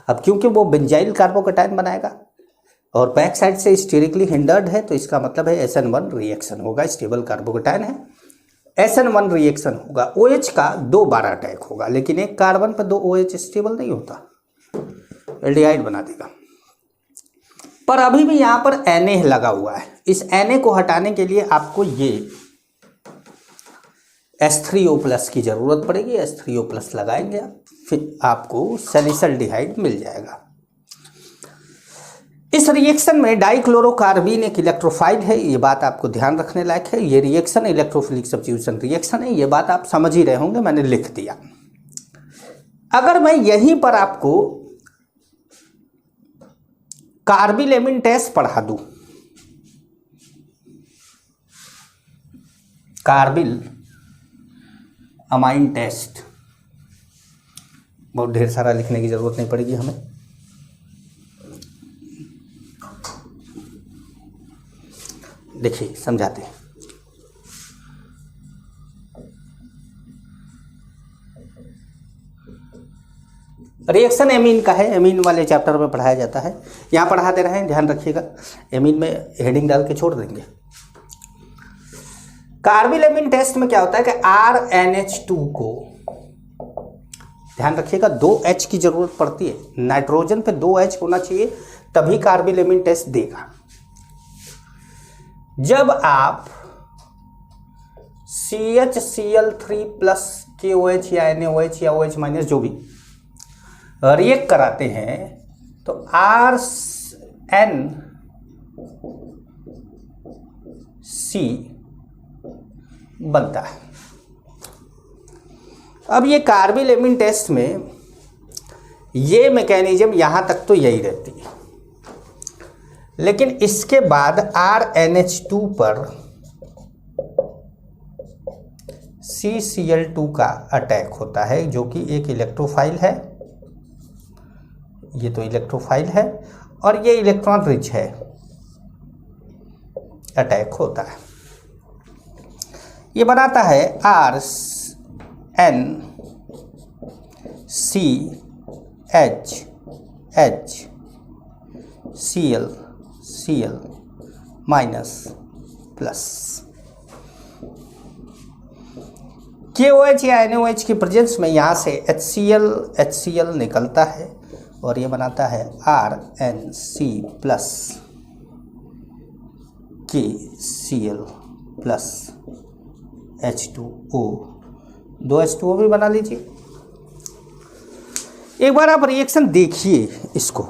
अब क्योंकि वो बेंजाइल कार्बोकैटायन बनाएगा और बैक साइड से स्टेरिकली हिंडर्ड है, तो इसका मतलब है SN1 रिएक्शन होगा, स्टेबल कार्बोकैटायन है, SN1 रिएक्शन होगा। OH का 2 बार अटैक होगा, लेकिन एक कार्बन पर 2 OH स्टेबल नहीं होता, एल्डिहाइड बना देगा। पर अभी भी यहाँ पर Na लगा हुआ है। इस Na को हटाने के लिए आपको ये H3O+ की जरूरत पड़ेगी। H3O+ लगाएंगे आप, फिर आपको सैलिसल्डिहाइड मिल जाएगा। इस रिएक्शन में डाइक्लोरोकार्बीन एक इलेक्ट्रोफाइल है, ये बात आपको ध्यान रखने लायक है। ये रिएक्शन इलेक्ट्रोफिलिक सब्स्टिट्यूशन रिएक्शन है, ये बात आप समझ ही रहे होंगे, मैंने लिख दिया। अगर मैं यहीं पर आपको कार्बिलेमिन टेस्ट पढ़ा दूं, कार्बिल अमाइन टेस्ट, बहुत ढेर सारा लिखने की जरूरत नहीं पड़ेगी हमें। देखिए समझाते हैं। रिएक्शन एमीन का है, एमीन वाले चैप्टर में पढ़ाया जाता है, यहाँ पढ़ा दे रहे हैं, ध्यान रखिएगा। एमीन में हेडिंग डाल के छोड़ देंगे। कार्बिल टेस्ट में क्या होता है कि RnH2 को, ध्यान रखिएगा, 2H की जरूरत पड़ती है। नाइट्रोजन पे 2H होना चाहिए तभी कार्बिल टेस्ट देगा। जब आप CHCl3 प्लस KOH या NaOH या OH माइनस जो भी रिएक्ट कराते हैं तो RnC बनता है। अब ये कार्बिल टेस्ट में ये मैकेनिज्म यहाँ तक तो यही रहती है, लेकिन इसके बाद RnH2 पर CCl2 का अटैक होता है, जो कि एक इलेक्ट्रोफाइल है। ये तो इलेक्ट्रोफाइल है और ये इलेक्ट्रॉन रिच है, अटैक होता है। ये बनाता है RnCHHCl माइनस प्लस। KOH या NaOH की प्रेजेंस में यहाँ से HCl निकलता है और ये बनाता है RnC plus KCl plus H2O। 2 H2O भी बना लीजिए। एक बार आप रिएक्शन देखिए इसको।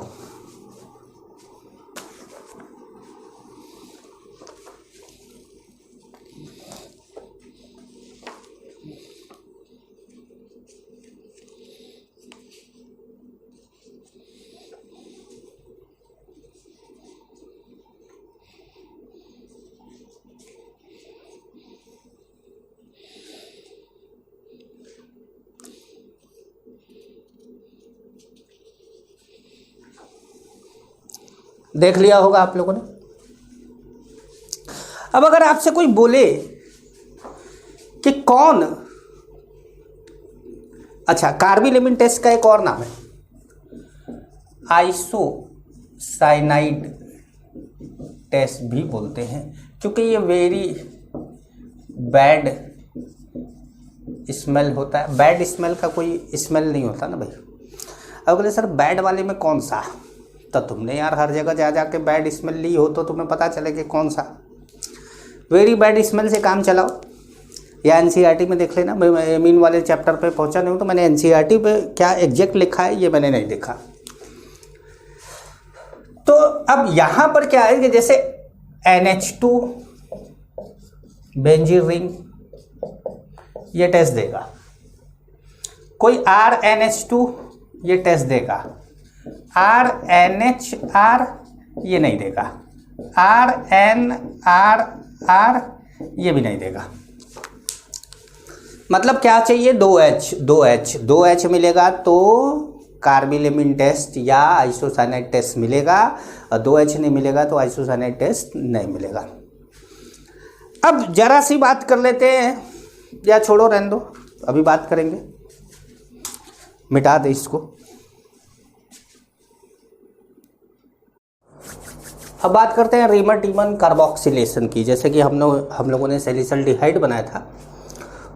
देख लिया होगा आप लोगों ने। अब अगर आपसे कोई बोले कि कौन, अच्छा, कार्बिल टेस्ट का एक और नाम है आइसोसाइनाइड टेस्ट भी बोलते हैं, क्योंकि ये वेरी बैड स्मेल होता है। बैड स्मेल का कोई स्मेल नहीं होता ना भाई। अब बोले सर बैड वाले में कौन सा, तो तुमने यार हर जगह जा जा के बैड स्मेल ली हो तो तुम्हें पता चले कि कौन सा। वेरी बैड स्मेल से काम चलाओ, या एनसीईआरटी में देख लेना। मैं एमीन वाले चैप्टर पे पहुंचा नहीं हूँ तो मैंने एनसीईआरटी पे क्या एग्जैक्ट लिखा है ये मैंने नहीं देखा। तो अब यहाँ पर क्या है कि जैसे NH2 बेंजीन रिंग ये टेस्ट देगा, कोई RnH2 ये टेस्ट देगा, RnHR ये नहीं देगा, RnRR ये भी नहीं देगा। मतलब क्या चाहिए, 2H मिलेगा तो कार्बिल टेस्ट या आइसोसाइनाइड टेस्ट मिलेगा, और 2H नहीं मिलेगा तो आइसोसाइनाइड टेस्ट नहीं मिलेगा। अब जरा सी बात कर लेते हैं, या छोड़ो रहने दो, अभी बात करेंगे, मिटा दे इसको। अब बात करते हैं रीमर-टीमन कार्बोक्सिलेशन की। जैसे कि हम लोगों ने सैलिसिल्डिहाइड बनाया था,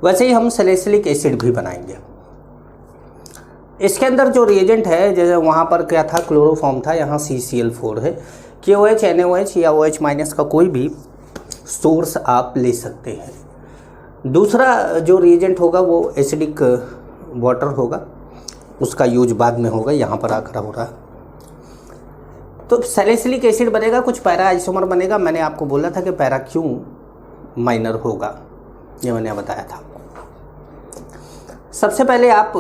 वैसे ही हम सैलिसिलिक एसिड भी बनाएंगे। इसके अंदर जो रिएजेंट है, जैसे वहाँ पर क्या था, क्लोरोफॉर्म था, यहाँ CCl4 है। KOH NaOH या OH माइनस का कोई भी सोर्स आप ले सकते हैं। दूसरा जो रिएजेंट होगा वो एसिडिक वाटर होगा, उसका यूज बाद में होगा, यहाँ पर आकर हो रहा है। तो सैलिसिलिक एसिड बनेगा, कुछ पैरा आइसोमर बनेगा। मैंने आपको बोला था कि पैरा क्यों माइनर होगा, ये मैंने बताया था। सबसे पहले आप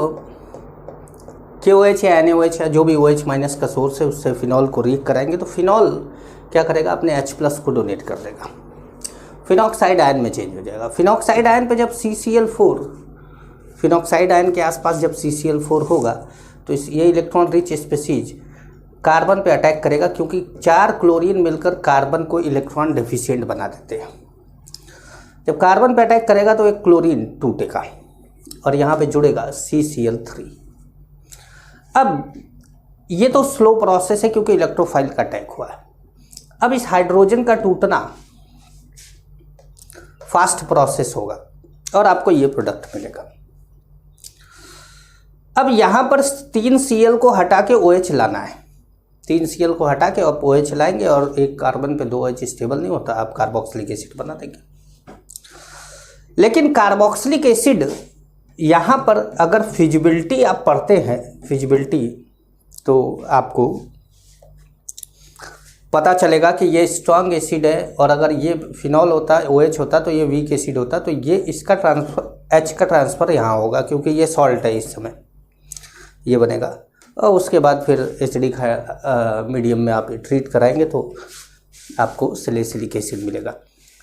KOH या NaOH या जो भी OH माइनस का सोर्स है उससे फिनॉल को रिएक्ट कराएंगे तो फिनॉल क्या करेगा, अपने H प्लस को डोनेट कर देगा, फिनॉक्साइड आयन में चेंज हो जाएगा। फिनॉक्साइड आयन पे जब CCl4, फिनॉक्साइड आयन के आसपास जब CCl4 होगा तो ये इलेक्ट्रॉन रिच स्पीसीज कार्बन पे अटैक करेगा, क्योंकि 4 क्लोरीन मिलकर कार्बन को इलेक्ट्रॉन डेफिशिएंट बना देते हैं। जब कार्बन पे अटैक करेगा तो एक क्लोरीन टूटेगा और यहाँ पे जुड़ेगा CCl3। अब ये तो स्लो प्रोसेस है क्योंकि इलेक्ट्रोफाइल का अटैक हुआ है। अब इस हाइड्रोजन का टूटना फास्ट प्रोसेस होगा और आपको ये प्रोडक्ट मिलेगा। अब यहाँ पर 3 Cl को हटा के OH लाना है। 3 Cl को हटा के आप OH लाएंगे और एक कार्बन पे 2 OH स्टेबल नहीं होता, आप कार्बोक्सिलिक एसिड बना देंगे। लेकिन कार्बोक्सिलिक एसिड यहाँ पर अगर फिजिबिलिटी आप पढ़ते हैं, फिजिबिलिटी, तो आपको पता चलेगा कि ये स्ट्रॉन्ग एसिड है और अगर ये फिनॉल होता, OH होता तो ये वीक एसिड होता, तो ये इसका ट्रांसफर, H का ट्रांसफ़र यहाँ होगा क्योंकि ये सॉल्ट है, इस समय ये बनेगा और उसके बाद फिर एसिडिक मीडियम में आप ट्रीट कराएंगे तो आपको सैलिसिलिक एसिड मिलेगा।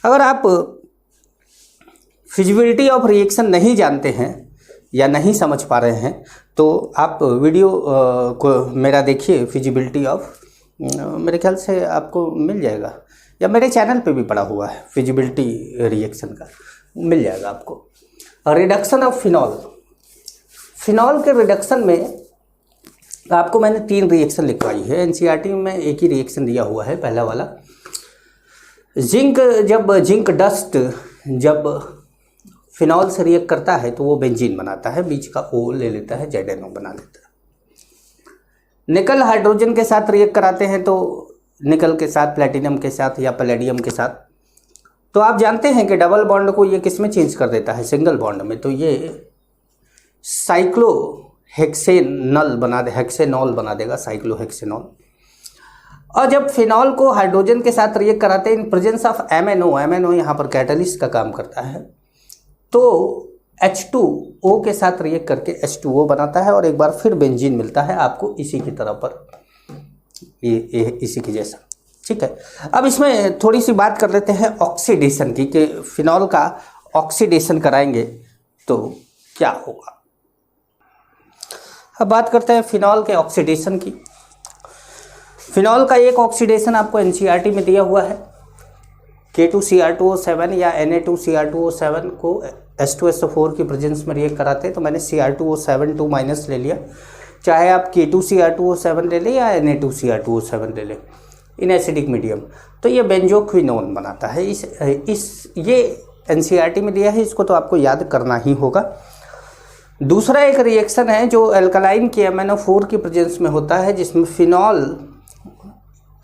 अगर आप फिजिबिलिटी ऑफ रिएक्शन नहीं जानते हैं या नहीं समझ पा रहे हैं तो आप वीडियो को मेरा देखिए, फिजिबिलिटी ऑफ, मेरे ख्याल से आपको मिल जाएगा या मेरे चैनल पे भी पड़ा हुआ है, फिजिबिलिटी रिएक्शन का मिल जाएगा आपको। रिडक्शन ऑफ फिनॉल, फिनॉल के रिडक्शन में आपको मैंने 3 रिएक्शन लिखवाई है। एनसीईआरटी में एक ही रिएक्शन दिया हुआ है, पहला वाला जिंक डस्ट जब फिनॉल से रिएक्ट करता है तो वो बेंजीन बनाता है, बीच का O ले लेता है, ZnO बना लेता है। निकल हाइड्रोजन के साथ रिएक्ट कराते हैं तो निकल के साथ, प्लेटिनम के साथ या पैलेडियम के साथ, तो आप जानते हैं कि डबल बॉन्ड को ये किस में चेंज कर देता है, सिंगल बॉन्ड में, तो ये साइक्लोहेक्सेनॉल बना देगा, साइक्लोहेक्सेनॉल। और जब फिनॉल को हाइड्रोजन के साथ रिएक्ट कराते हैं इन प्रेजेंस ऑफ MnO यहाँ पर कैटलिस्ट का काम करता है, तो H2O के साथ रिएक्ट करके H2O बनाता है और एक बार फिर बेंजीन मिलता है आपको इसी की तरह पर, ये इसी की जैसा। ठीक है, अब इसमें थोड़ी सी बात कर लेते हैं ऑक्सीडेशन की, कि फिनॉल का ऑक्सीडेशन कराएंगे तो क्या होगा। अब बात करते हैं फिनॉल के ऑक्सीडेशन की। फिनॉल का एक ऑक्सीडेशन आपको एनसीईआरटी में दिया हुआ है, K2Cr2O7 या Na2Cr2O7 को H2SO4 की प्रेजेंस में रिएक्ट कराते हैं, तो मैंने Cr2O7 2- ले लिया, चाहे आप K2Cr2O7 ले लें या Na2Cr2O7 ले लें इन एसिडिक मीडियम, तो ये बेंजोक्विनोन बनाता है। ये एनसीईआरटी में दिया है, इसको तो आपको याद करना ही होगा। दूसरा एक रिएक्शन है जो अल्कलाइन KMnO4 की प्रेजेंस में होता है, जिसमें फिनॉल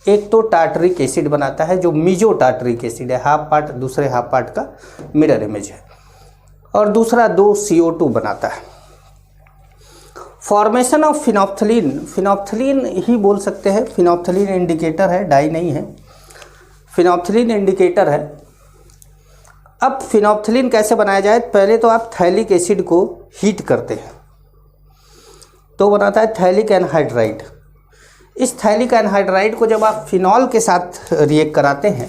एक तो टार्टरिक एसिड बनाता है जो मीजो टार्टरिक एसिड है, हाफ पार्ट दूसरे हाफ पार्ट का मिरर इमेज है, और दूसरा 2 CO2 बनाता है। फॉर्मेशन ऑफ फिनोप्थलीन, फिनोप्थलीन ही बोल सकते हैं, फिनोप्थलीन इंडिकेटर है, डाई नहीं है, फिनोप्थलीन इंडिकेटर है। अब फिनोप्थलीन कैसे बनाया जाए, पहले तो आप थैलिक एसिड को हीट करते हैं तो बनाता है थैलिक एनहाइड्राइड। इस थैलिक एनहाइड्राइड को जब आप फिनॉल के साथ रिएक्ट कराते हैं,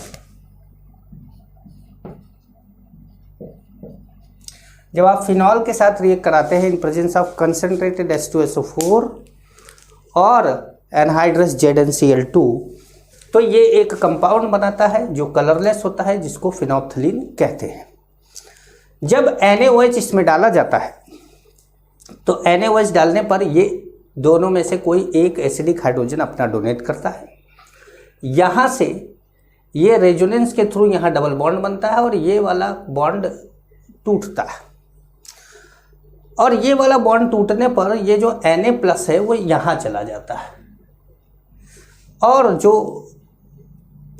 जब आप फिनॉल के साथ रिएक्ट कराते हैं इन प्रेजेंस ऑफ कंसंट्रेटेड H2SO4 और एनहाइड्रस ZnCl2, तो ये एक कंपाउंड बनाता है जो कलरलेस होता है, जिसको फिनोप्थलीन कहते हैं। जब NaOH इसमें डाला जाता है तो NaOH डालने पर ये दोनों में से कोई एक एसिडिक हाइड्रोजन अपना डोनेट करता है, यहाँ से ये रेजोनेंस के थ्रू यहाँ डबल बॉन्ड बनता है और ये वाला बॉन्ड टूटता है, और ये वाला बॉन्ड टूटने पर ये जो Na+ है वो यहाँ चला जाता है और जो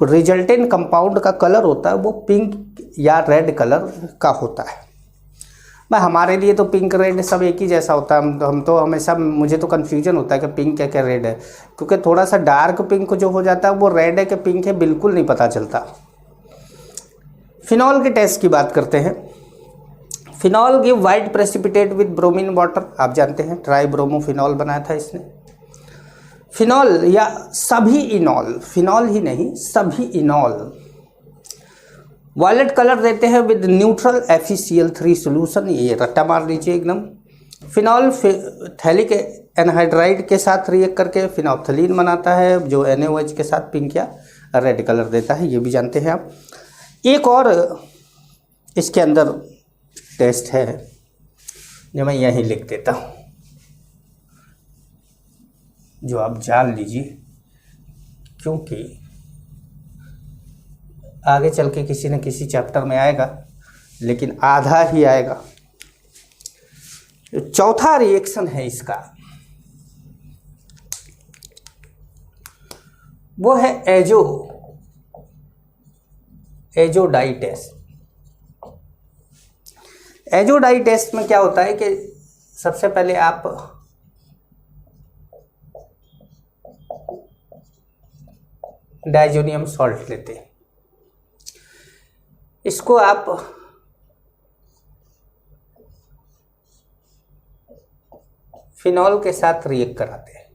रिजल्टेंट कंपाउंड का कलर होता है वो पिंक या रेड कलर का होता है। भाई हमारे लिए तो पिंक रेड सब एक ही जैसा होता है, हम तो हमेशा, मुझे तो कन्फ्यूजन होता है कि पिंक है क्या रेड है, क्योंकि थोड़ा सा डार्क पिंक जो हो जाता है वो रेड है कि पिंक है बिल्कुल नहीं पता चलता। फिनॉल के टेस्ट की बात करते हैं। Phenol give white precipitate with bromine water, आप जानते हैं ट्राई ब्रोमोफिनॉल बनाया था इसने। फिनॉल या सभी इनॉल, फिनॉल ही नहीं सभी इनॉल वायलेट कलर देते हैं विद न्यूट्रल FeCl3 सोल्यूशन, ये रट्टा मार लीजिए एकदम। फिनॉल थैलिक एनहाइड्राइड के साथ रिएक्ट करके फिनोप्थलीन बनाता है, जो NaOH के साथ पिंक या रेड कलर देता है, ये भी जानते हैं आप। एक और इसके अंदर टेस्ट है जो मैं यहीं लिख देता हूँ, जो आप जान लीजिए, क्योंकि आगे चल के किसी न किसी चैप्टर में आएगा, लेकिन आधा ही आएगा। चौथा रिएक्शन है इसका, वो है एजोडाई टेस्ट। एजोडाई टेस्ट में क्या होता है कि सबसे पहले आप डाइजोनियम सॉल्ट लेते हैं, इसको आप फिनॉल के साथ रिएक्ट कराते हैं,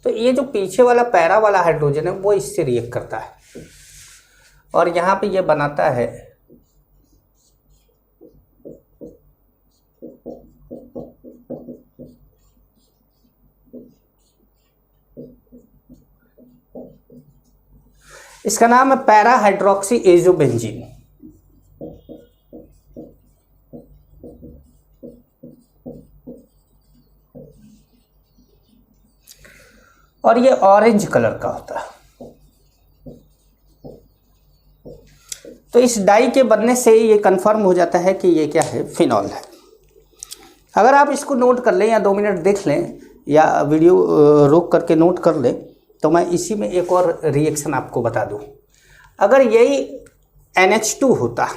तो ये जो पीछे वाला पैरा वाला हाइड्रोजन है वो इससे रिएक्ट करता है और यहाँ पे ये बनाता है इसका नाम है पैरा हाइड्रोक्सी एजोबेंजीन। और ये ऑरेंज कलर का होता है। तो इस डाई के बनने से ये कंफर्म हो जाता है कि ये क्या है, फिनॉल है। अगर आप इसको नोट कर लें या 2 मिनट देख लें या वीडियो रोक करके नोट कर लें, तो मैं इसी में एक और रिएक्शन आपको बता दूं। अगर यही NH2 होता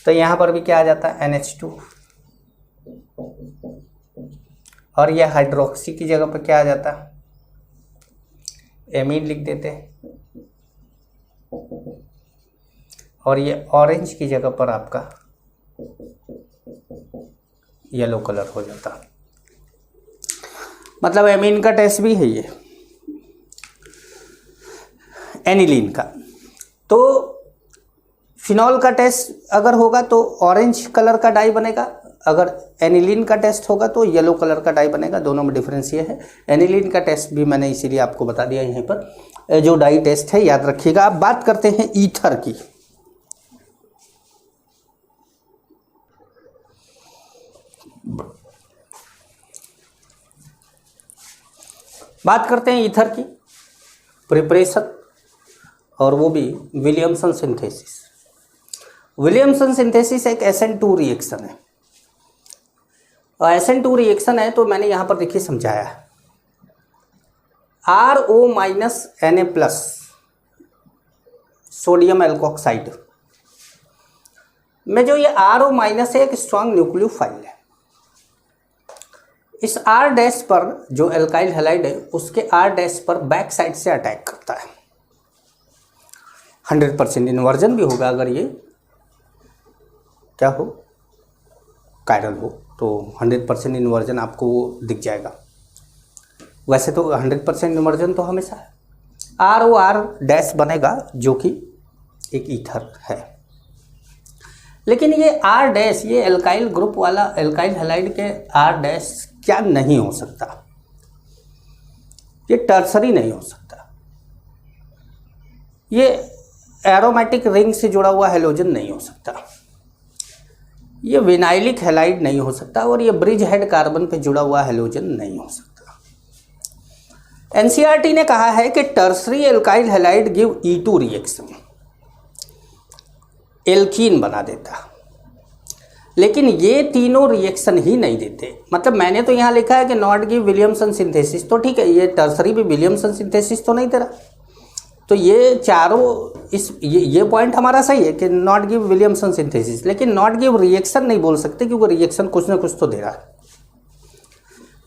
तो यहाँ पर भी क्या आ जाता है, NH2, और यह हाइड्रोक्सी की जगह पर क्या आ जाता, एमीन लिख देते, और ये ऑरेंज की जगह पर आपका येलो कलर हो जाता। मतलब एमीन का टेस्ट भी है ये, एनिलीन का। तो फिनॉल का टेस्ट अगर होगा तो ऑरेंज कलर का डाई बनेगा, अगर एनिलीन का टेस्ट होगा तो येलो कलर का डाई बनेगा। दोनों में डिफरेंस ये है। एनिलीन का टेस्ट भी मैंने इसीलिए आपको बता दिया यहीं पर, जो डाई टेस्ट है याद रखिएगा। अब बात करते हैं ईथर की। बात करते हैं ईथर की प्रिपरेशन, और वो भी विलियमसन सिंथेसिस। विलियमसन सिंथेसिस एक SN2 रिएक्शन है, और SN2 रिएक्शन है तो मैंने यहाँ पर देखिए समझाया है। RO - Na+ सोडियम एल्कोक्साइड में जो ये RO- है एक स्ट्रॉन्ग न्यूक्लियोफाइल है। इस R' पर जो एल्काइल हैलाइड है उसके R' पर बैक साइड से अटैक करता है। 100% इन्वर्जन भी होगा अगर ये क्या हो, कायरल हो, तो 100% इन्वर्जन आपको दिख जाएगा। वैसे तो 100% इन्वर्जन तो हमेशा है। ROR- बनेगा जो कि एक ईथर है, लेकिन ये R' ये एल्काइल ग्रुप वाला एल्काइल हैलाइड के R' क्या नहीं हो सकता, ये टर्सरी नहीं हो सकता, ये एरोमेटिक रिंग से जुड़ा हुआ हैलोजन नहीं हो सकता, ये विनाइलिक हैलाइड नहीं हो सकता, और ये ब्रिज हेड कार्बन पे जुड़ा हुआ हैलोजन नहीं हो सकता। NCERT ने कहा है कि tertiary alkyl halide give E2 reaction, alkene बना देता, लेकिन ये तीनों रिएक्शन ही नहीं देते। मतलब मैंने तो यहाँ लिखा है कि नॉट गिव विलियमसन सिंथेसिस, तो ठीक है, ये टर्सरी भी विलियमसन सिंथेसिस तो नहीं दे रहा, तो ये चारों ये पॉइंट हमारा सही है कि नॉट गिव विलियमसन सिंथेसिस, लेकिन नॉट गिव रिएक्शन नहीं बोल सकते क्योंकि रिएक्शन कुछ ना कुछ तो दे रहा है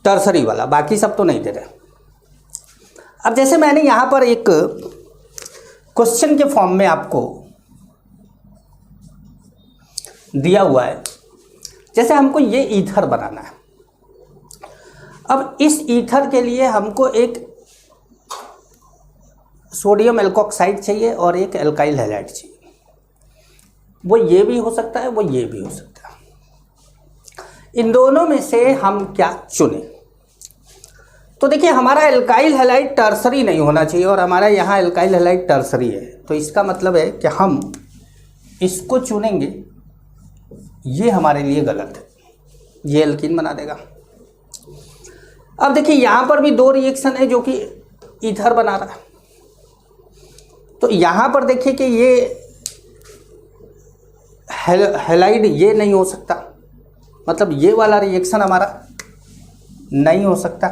टर्सरी वाला, बाकी सब तो नहीं दे रहे। अब जैसे मैंने यहाँ पर एक क्वेश्चन के फॉर्म में आपको दिया हुआ है, जैसे हमको ये ईथर बनाना है। अब इस ईथर के लिए हमको एक सोडियम एल्कोक्साइड चाहिए और एक एल्काइल हैलाइड चाहिए। वो ये भी हो सकता है, वो ये भी हो सकता है। इन दोनों में से हम क्या चुने? तो देखिए हमारा एल्काइल हैलाइड टर्सरी नहीं होना चाहिए और हमारा यहाँ एल्काइल हैलाइड टर्सरी है, तो इसका मतलब है कि हम इसको चुनेंगे, ये हमारे लिए गलत है, ये एल्कीन बना देगा। अब देखिए यहाँ पर भी दो रिएक्शन है जो कि ईथर बना रहा है, तो यहाँ पर देखिए कि ये हैलाइड ये नहीं हो सकता, मतलब ये वाला रिएक्शन हमारा नहीं हो सकता,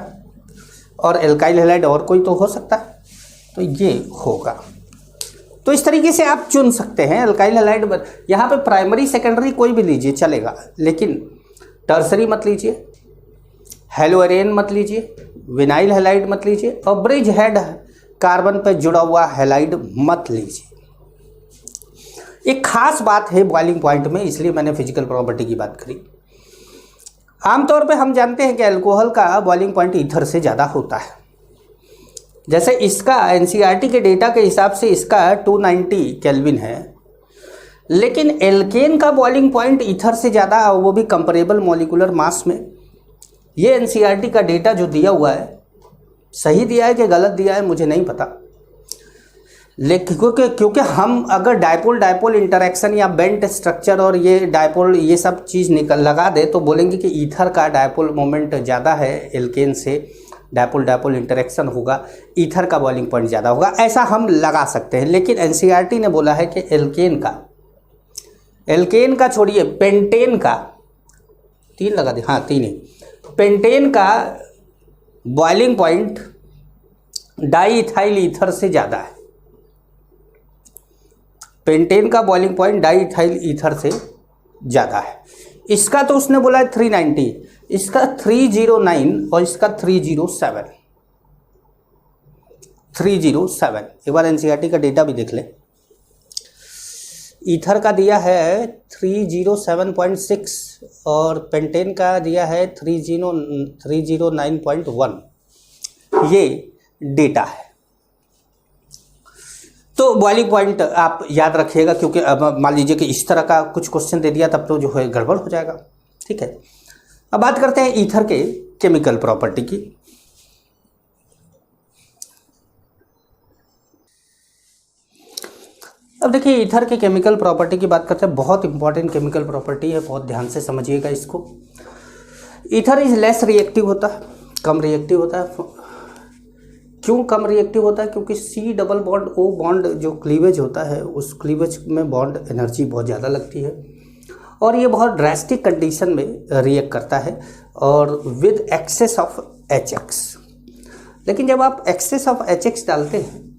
और एल्काइल हैलाइड और कोई तो हो सकता है, तो ये होगा। तो इस तरीके से आप चुन सकते हैं एल्काइल हैलाइड। यहाँ पे प्राइमरी सेकेंडरी कोई भी लीजिए चलेगा, लेकिन टर्सरी मत लीजिए, हेलोएरेन मत लीजिए, विनाइल हैलाइड मत लीजिए, और ब्रिज हेड कार्बन पर जुड़ा हुआ हैलाइड मत लीजिए। एक खास बात है बॉइलिंग पॉइंट में, इसलिए मैंने फिजिकल प्रॉपर्टी की बात करी। आमतौर पे हम जानते हैं कि अल्कोहल का बॉइलिंग पॉइंट ईथर से ज़्यादा होता है। जैसे इसका एनसीईआरटी के डेटा के हिसाब से इसका 290 केल्विन है, लेकिन एल्केन का बॉइलिंग पॉइंट ईथर से ज़्यादा, वो भी कंपेरेबल मॉलिक्यूलर मास में। ये एनसीईआरटी का डेटा जो दिया हुआ है, सही दिया है कि गलत दिया है मुझे नहीं पता, लेकिन क्योंकि हम अगर डायपोल डायपोल इंटरेक्शन या बेंट स्ट्रक्चर और ये डायपोल ये सब चीज़ लगा दे तो बोलेंगे कि ईथर का डायपोल मोमेंट ज़्यादा है, एल्केन से डायपोल डायपोल इंटरेक्शन होगा, ईथर का बॉइलिंग पॉइंट ज़्यादा होगा, ऐसा हम लगा सकते हैं। लेकिन एनसीईआरटी ने बोला है कि एल्केन का छोड़िए, पेंटेन का 3 लगा दे, हाँ 3 ही, पेंटेन का बॉइलिंग पॉइंट डाईइथाइल ईथर से ज़्यादा है। पेंटेन का बॉइलिंग पॉइंट डाईइथाइल ईथर से ज़्यादा है। इसका तो उसने बोला है 390, इसका 309 और इसका 307। एक बार एनसीईआरटी का डेटा भी देख ले। ईथर का दिया है 307.6 और पेंटेन का दिया है 309.1, ये डेटा है। तो बॉइलिंग पॉइंट आप याद रखिएगा, क्योंकि अब मान लीजिए कि इस तरह का कुछ क्वेश्चन दे दिया तब तो जो है गड़बड़ हो जाएगा। ठीक है, अब बात करते हैं ईथर के केमिकल प्रॉपर्टी की। अब देखिए ईथर के केमिकल प्रॉपर्टी की बात करते हैं, बहुत इंपॉर्टेंट केमिकल प्रॉपर्टी है, बहुत ध्यान से समझिएगा इसको। ईथर इज लेस रिएक्टिव होता है, कम रिएक्टिव होता है। क्यों कम रिएक्टिव होता है? क्योंकि C double bond O bond जो क्लीवेज होता है, उस क्लीवेज में बॉन्ड एनर्जी बहुत ज़्यादा लगती है और ये बहुत ड्रास्टिक कंडीशन में रिएक्ट करता है और विद एक्सेस ऑफ HX। लेकिन जब आप एक्सेस ऑफ HX डालते हैं,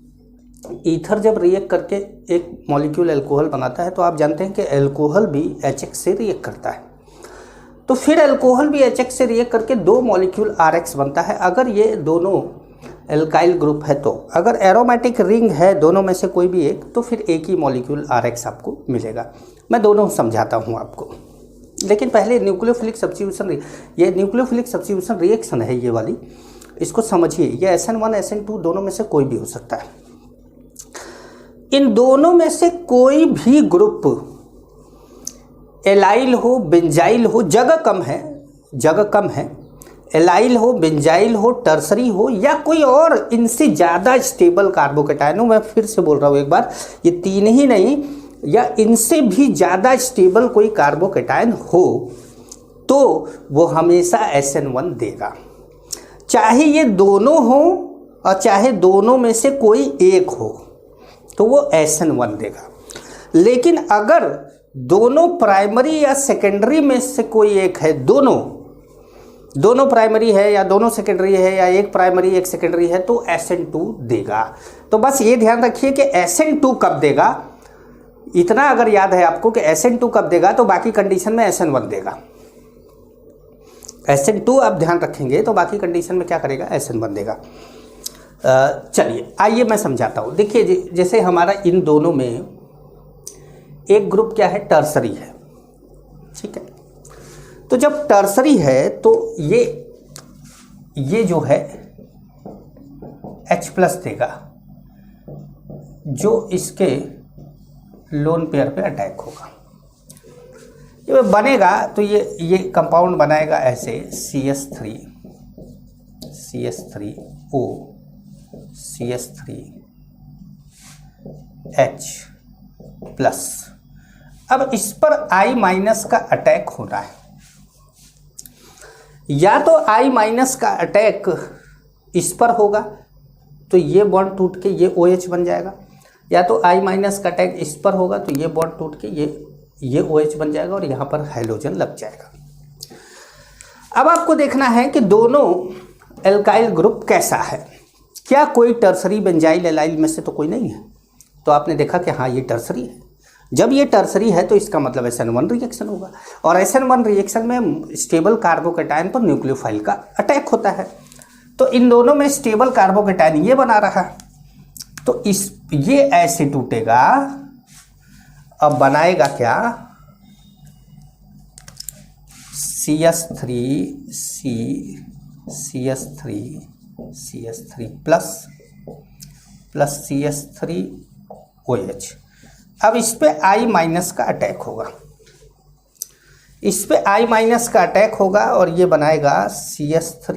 ईथर जब रिएक्ट करके एक मॉलिक्यूल अल्कोहल बनाता है, तो आप जानते हैं कि अल्कोहल भी HX से रिएक्ट करता है। तो फिर अल्कोहल भी HX से रिएक्ट करके 2 मॉलिक्यूल RH बनता है। अगर ये दोनों एल्काइल ग्रुप है, तो अगर एरोमेटिक रिंग है दोनों में से कोई भी एक, तो फिर एक ही मॉलिक्यूल RH आपको मिलेगा। मैं दोनों समझाता हूँ आपको, लेकिन पहले न्यूक्लियोफिलिक सब्स्टिट्यूशन, ये न्यूक्लियोफिलिक सब्स्टिट्यूशन रिएक्शन है ये वाली, इसको समझिए। ये SN1 SN2 दोनों में से कोई भी हो सकता है। इन दोनों में से कोई भी ग्रुप एलाइल हो, बेंजाइल हो, जगह कम है, एलाइल हो, बेंजाइल हो, टर्सरी हो या कोई और इनसे ज़्यादा स्टेबल कार्बोकेटायन हो, मैं फिर से बोल रहा हूँ एक बार, ये 3 ही नहीं, या इनसे भी ज़्यादा स्टेबल कोई कार्बोकेटायन हो, तो वो हमेशा SN1 देगा। चाहे ये दोनों हो और चाहे दोनों में से कोई एक हो, तो वो SN1 देगा। लेकिन अगर दोनों प्राइमरी या सेकेंडरी में से कोई एक है, दोनों प्राइमरी है या दोनों सेकेंडरी है या एक प्राइमरी एक सेकेंडरी है, तो SN2 देगा। तो बस ये ध्यान रखिए कि SN2 कब देगा, इतना अगर याद है आपको कि SN2 कब देगा, तो बाकी कंडीशन में SN1 देगा। SN2 आप ध्यान रखेंगे तो बाकी कंडीशन में क्या करेगा, SN1 देगा। चलिए आइए मैं समझाता हूँ। देखिए जैसे हमारा इन दोनों में एक ग्रुप क्या है, टर्सरी है, ठीक है। तो जब टर्सरी है तो ये जो है H+ देगा, जो इसके लोन पेयर पे अटैक होगा। ये बनेगा तो ये कंपाउंड बनाएगा ऐसे CH3 CH3O CH3H प्लस। अब इस पर I माइनस का अटैक होना है, या तो I माइनस का अटैक इस पर होगा तो ये बॉन्ड टूट के ये OH बन जाएगा, या तो I माइनस का अटैक इस पर होगा तो ये बॉन्ड टूट के ये OH बन जाएगा और यहाँ पर हाइड्रोजन लग जाएगा। अब आपको देखना है कि दोनों एल्काइल ग्रुप कैसा है, क्या कोई टर्सरी बेंजाइल एलाइल में से तो कोई नहीं है। तो आपने देखा कि हाँ ये टर्सरी है। जब ये टर्सरी है तो इसका मतलब SN1 रिएक्शन होगा, और SN1 रिएक्शन में स्टेबल कार्बोकेटायन पर न्यूक्लियोफाइल का अटैक होता है। तो इन दोनों में स्टेबल कार्बोकेटायन ये बना रहा, तो ये ऐसे टूटेगा। अब बनाएगा क्या, CH3 प्लस CH3OH। अब इस पे I माइनस का अटैक होगा, इस पे I माइनस का अटैक होगा और ये बनाएगा CH3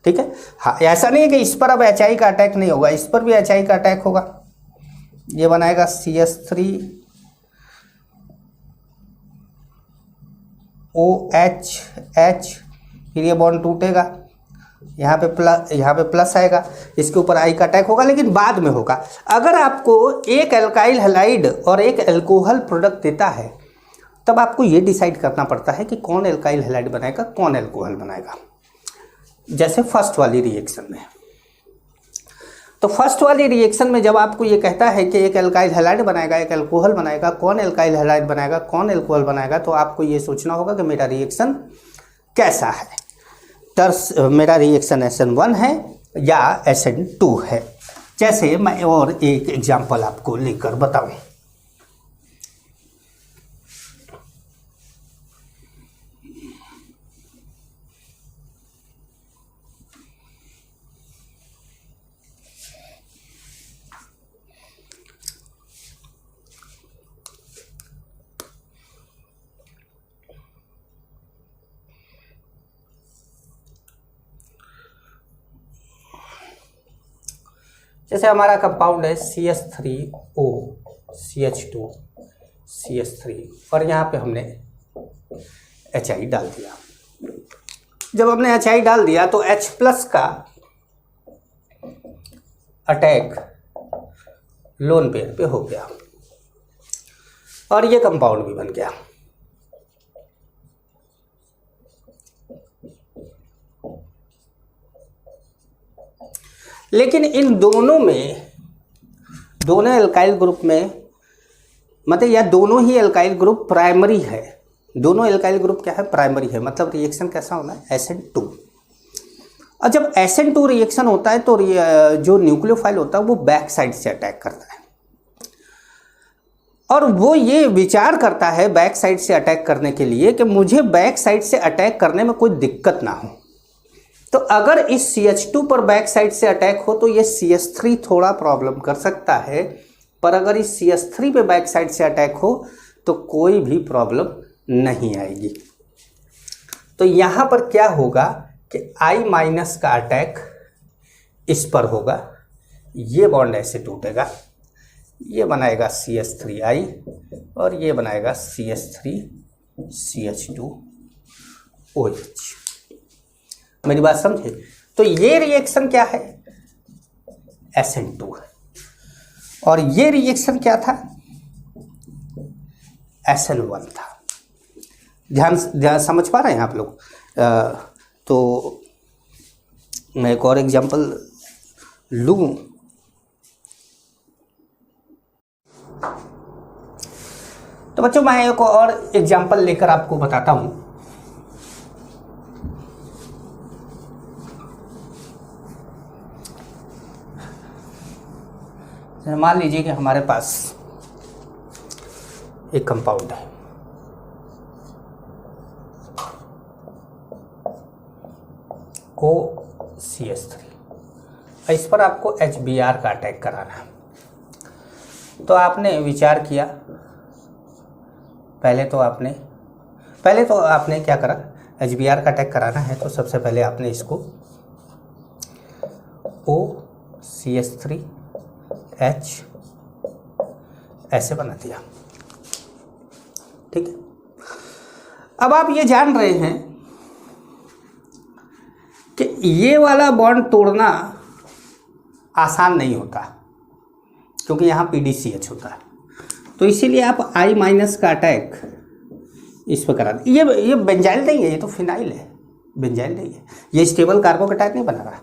ठीक है। हाँ, ऐसा नहीं है कि इस पर अब HI का अटैक नहीं होगा, इस पर भी HI का अटैक होगा। ये बनाएगा CH3OH, फिर ये बॉन्ड टूटेगा, यहाँ पे प्लस आएगा, इसके ऊपर I का अटैक होगा, लेकिन बाद में होगा। अगर आपको एक एल्काइल हैलाइड और एक अल्कोहल प्रोडक्ट देता है तब आपको ये डिसाइड करना पड़ता है कि कौन एल्काइल हैलाइड बनाएगा, कौन अल्कोहल बनाएगा। जैसे फर्स्ट वाली रिएक्शन में, तो फर्स्ट वाली रिएक्शन में जब आपको ये कहता है कि एक एल्काइल हैलाइड बनाएगा, एक अल्कोहल बनाएगा, कौन एल्काइल हैलाइड बनाएगा, कौन अल्कोहल बनाएगा, तो आपको ये सोचना होगा कि मेरा रिएक्शन कैसा है। मेरा रिएक्शन SN1 है या SN2 है। जैसे मैं और एक एग्जांपल आपको लेकर बताऊं। जैसे हमारा कंपाउंड है CH3O CH2 CH3 और यहाँ पे हमने HI डाल दिया। जब हमने HI डाल दिया तो H प्लस का अटैक लोन पेयर पे हो गया और ये कंपाउंड भी बन गया। लेकिन इन दोनों में, दोनों एल्काइल ग्रुप में, मतलब या दोनों ही एल्काइल ग्रुप प्राइमरी है। दोनों एल्काइल ग्रुप क्या है, प्राइमरी है। मतलब रिएक्शन कैसा होना है, SN2। और जब SN2 रिएक्शन होता है तो जो न्यूक्लियोफाइल होता है वो बैक साइड से अटैक करता है, और वो ये विचार करता है बैक साइड से अटैक करने के लिए कि मुझे बैक साइड से अटैक करने में कोई दिक्कत ना हो। तो अगर इस CH2 पर बैक साइड से अटैक हो तो ये CH3 थोड़ा प्रॉब्लम कर सकता है, पर अगर इस CH3 पे बैक साइड से अटैक हो तो कोई भी प्रॉब्लम नहीं आएगी। तो यहाँ पर क्या होगा कि I माइनस का अटैक इस पर होगा, ये बॉन्ड ऐसे टूटेगा, ये बनाएगा CH3I और ये बनाएगा CH3CH2OH। मेरी बात समझे? तो ये रिएक्शन क्या है, SN2 है, और ये रिएक्शन क्या था, SN1 था। ध्यान समझ पा रहे हैं आप लोग? तो मैं एक और एग्जांपल लूं। तो बच्चों मैं एक और एग्जांपल लेकर आपको बताता हूं। मान लीजिए कि हमारे पास एक कंपाउंड है, OCH3। इस पर आपको HBr का अटैक कराना है। तो आपने विचार किया, पहले तो आपने क्या करा, HBr का अटैक कराना है तो सबसे पहले आपने इसको OCH3H ऐसे बना दिया, ठीक है। अब आप ये जान रहे हैं कि ये वाला बॉन्ड तोड़ना आसान नहीं होता, क्योंकि यहाँ PDCH होता है, तो इसीलिए आप I- का अटैक इस पर करा दें। ये बेंजाइल नहीं है, ये तो फिनाइल है, बेंजाइल नहीं है, ये स्टेबल कार्बोकेटायन नहीं बना रहा।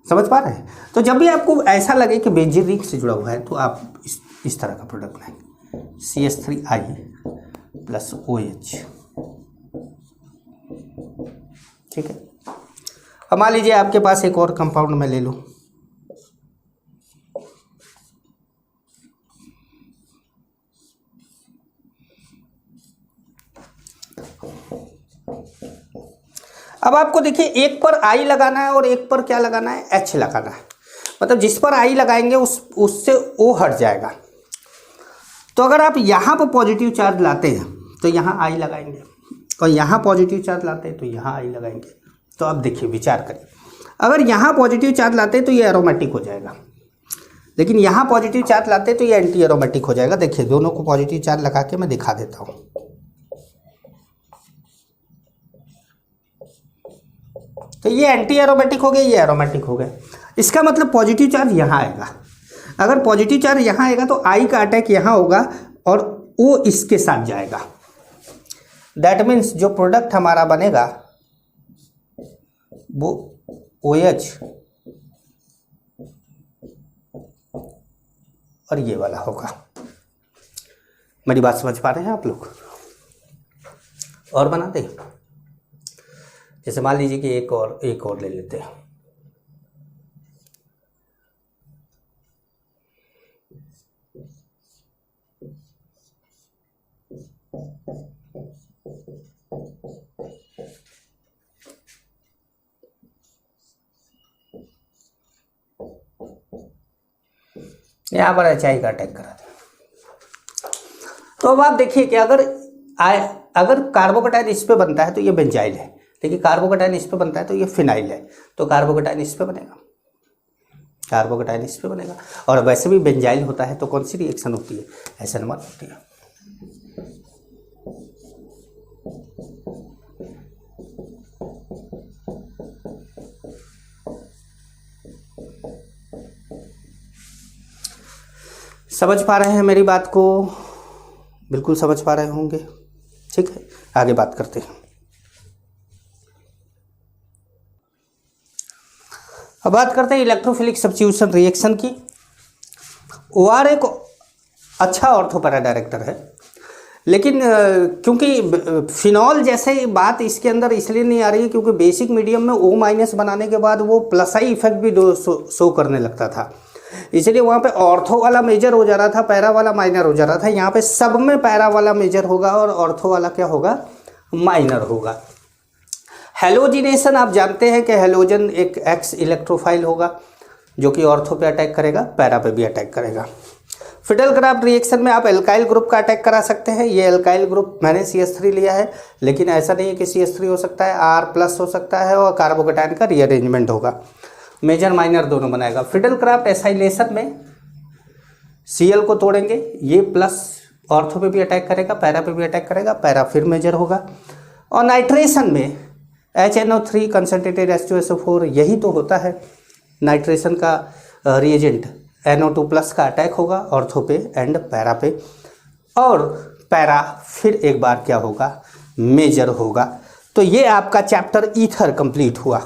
समझ पा रहे हैं? तो जब भी आपको ऐसा लगे कि बेंजीन रिंग से जुड़ा हुआ है तो आप इस तरह का प्रोडक्ट बनाएंगे, CH3I + OH, ठीक है। अब मान लीजिए आपके पास एक और कंपाउंड मैं ले लूँ, अब आपको देखिए एक पर I लगाना है और एक पर क्या लगाना है, H लगाना है। मतलब जिस पर I लगाएंगे उससे O हट जाएगा। तो अगर आप यहाँ पर पॉजिटिव चार्ज लाते हैं तो यहाँ I लगाएंगे, और यहाँ पॉजिटिव चार्ज लाते हैं तो यहाँ I लगाएंगे। तो अब देखिए, विचार करिए, अगर यहाँ पॉजिटिव चार्ज लाते हैं तो ये एरोमेटिक हो जाएगा, लेकिन यहाँ पॉजिटिव चार्ज लाते हैं तो ये एंटी एरोमेटिक हो जाएगा। देखिए दोनों को पॉजिटिव चार्ज लगा के मैं दिखा देता हूँ। तो ये एंटी एरोमेटिक हो गया, ये एरोमेटिक हो गया। इसका मतलब पॉजिटिव चार्ज यहाँ आएगा। अगर पॉजिटिव चार्ज यहाँ आएगा तो I का अटैक यहाँ होगा और O इसके साथ जाएगा। दैट मीन्स जो प्रोडक्ट हमारा बनेगा वो OH और ये वाला होगा। मेरी बात समझ पा रहे हैं आप लोग? और बना दें, जैसे मान लीजिए कि एक और ले लेते हैं। यहाँ पर HI का अटैक करा दें। तो अब आप देखिए कि अगर कार्बोकेटायन इस पे बनता है तो ये बेंजाइल है, लेकिन कार्बोकेटायन इस पे बनता है तो ये फिनाइल है। तो कार्बोकेटायन इस पे बनेगा, कार्बोकेटायन इस पे बनेगा। और वैसे भी बेंजाइल होता है तो कौन सी रिएक्शन होती है, SN1 होती है। समझ पा रहे हैं मेरी बात को? बिल्कुल समझ पा रहे होंगे, ठीक है। आगे बात करते हैं। अब बात करते हैं इलेक्ट्रोफिलिक सब्स्टिट्यूशन रिएक्शन की। OR एक अच्छा ऑर्थोपैरा डायरेक्टर है, लेकिन क्योंकि फिनॉल जैसे बात इसके अंदर इसलिए नहीं आ रही है क्योंकि बेसिक मीडियम में O- बनाने के बाद वो +I इफेक्ट भी शो करने लगता था, इसलिए वहाँ पे ऑर्थो वाला मेजर हो जा रहा था, पैरा वाला माइनर हो जा रहा था। यहाँ पे सब में पैरा वाला मेजर होगा और ऑर्थो वाला क्या होगा, माइनर होगा। हेलोजिनेशन आप जानते हैं कि हेलोजन एक X इलेक्ट्रोफाइल होगा जो कि ऑर्थो पे अटैक करेगा, पैरा पे भी अटैक करेगा। फिडेल-क्राफ्ट रिएक्शन में आप एल्काइल ग्रुप का अटैक करा सकते हैं। ये एल्काइल ग्रुप मैंने CH3 लिया है, लेकिन ऐसा नहीं है कि CH3 हो सकता है, R+ हो सकता है और कार्बोकेटायन का रीअरेंजमेंट होगा, मेजर माइनर दोनों बनाएगा। फिडेल-क्राफ्ट एसाइलेशन में Cl को तोड़ेंगे, ये प्लस ऑर्थो पे भी अटैक करेगा, पैरा पे भी अटैक करेगा, पैरा फिर मेजर होगा। और नाइट्रेशन में HNO3 कंसनट्रेटेड H2SO4 यही तो होता है नाइट्रेशन का रिएजेंट। NO2+ का अटैक होगा ऑर्थो पे एंड पैरा पे, और पैरा फिर एक बार क्या होगा, मेजर होगा। तो ये आपका चैप्टर ईथर कंप्लीट हुआ।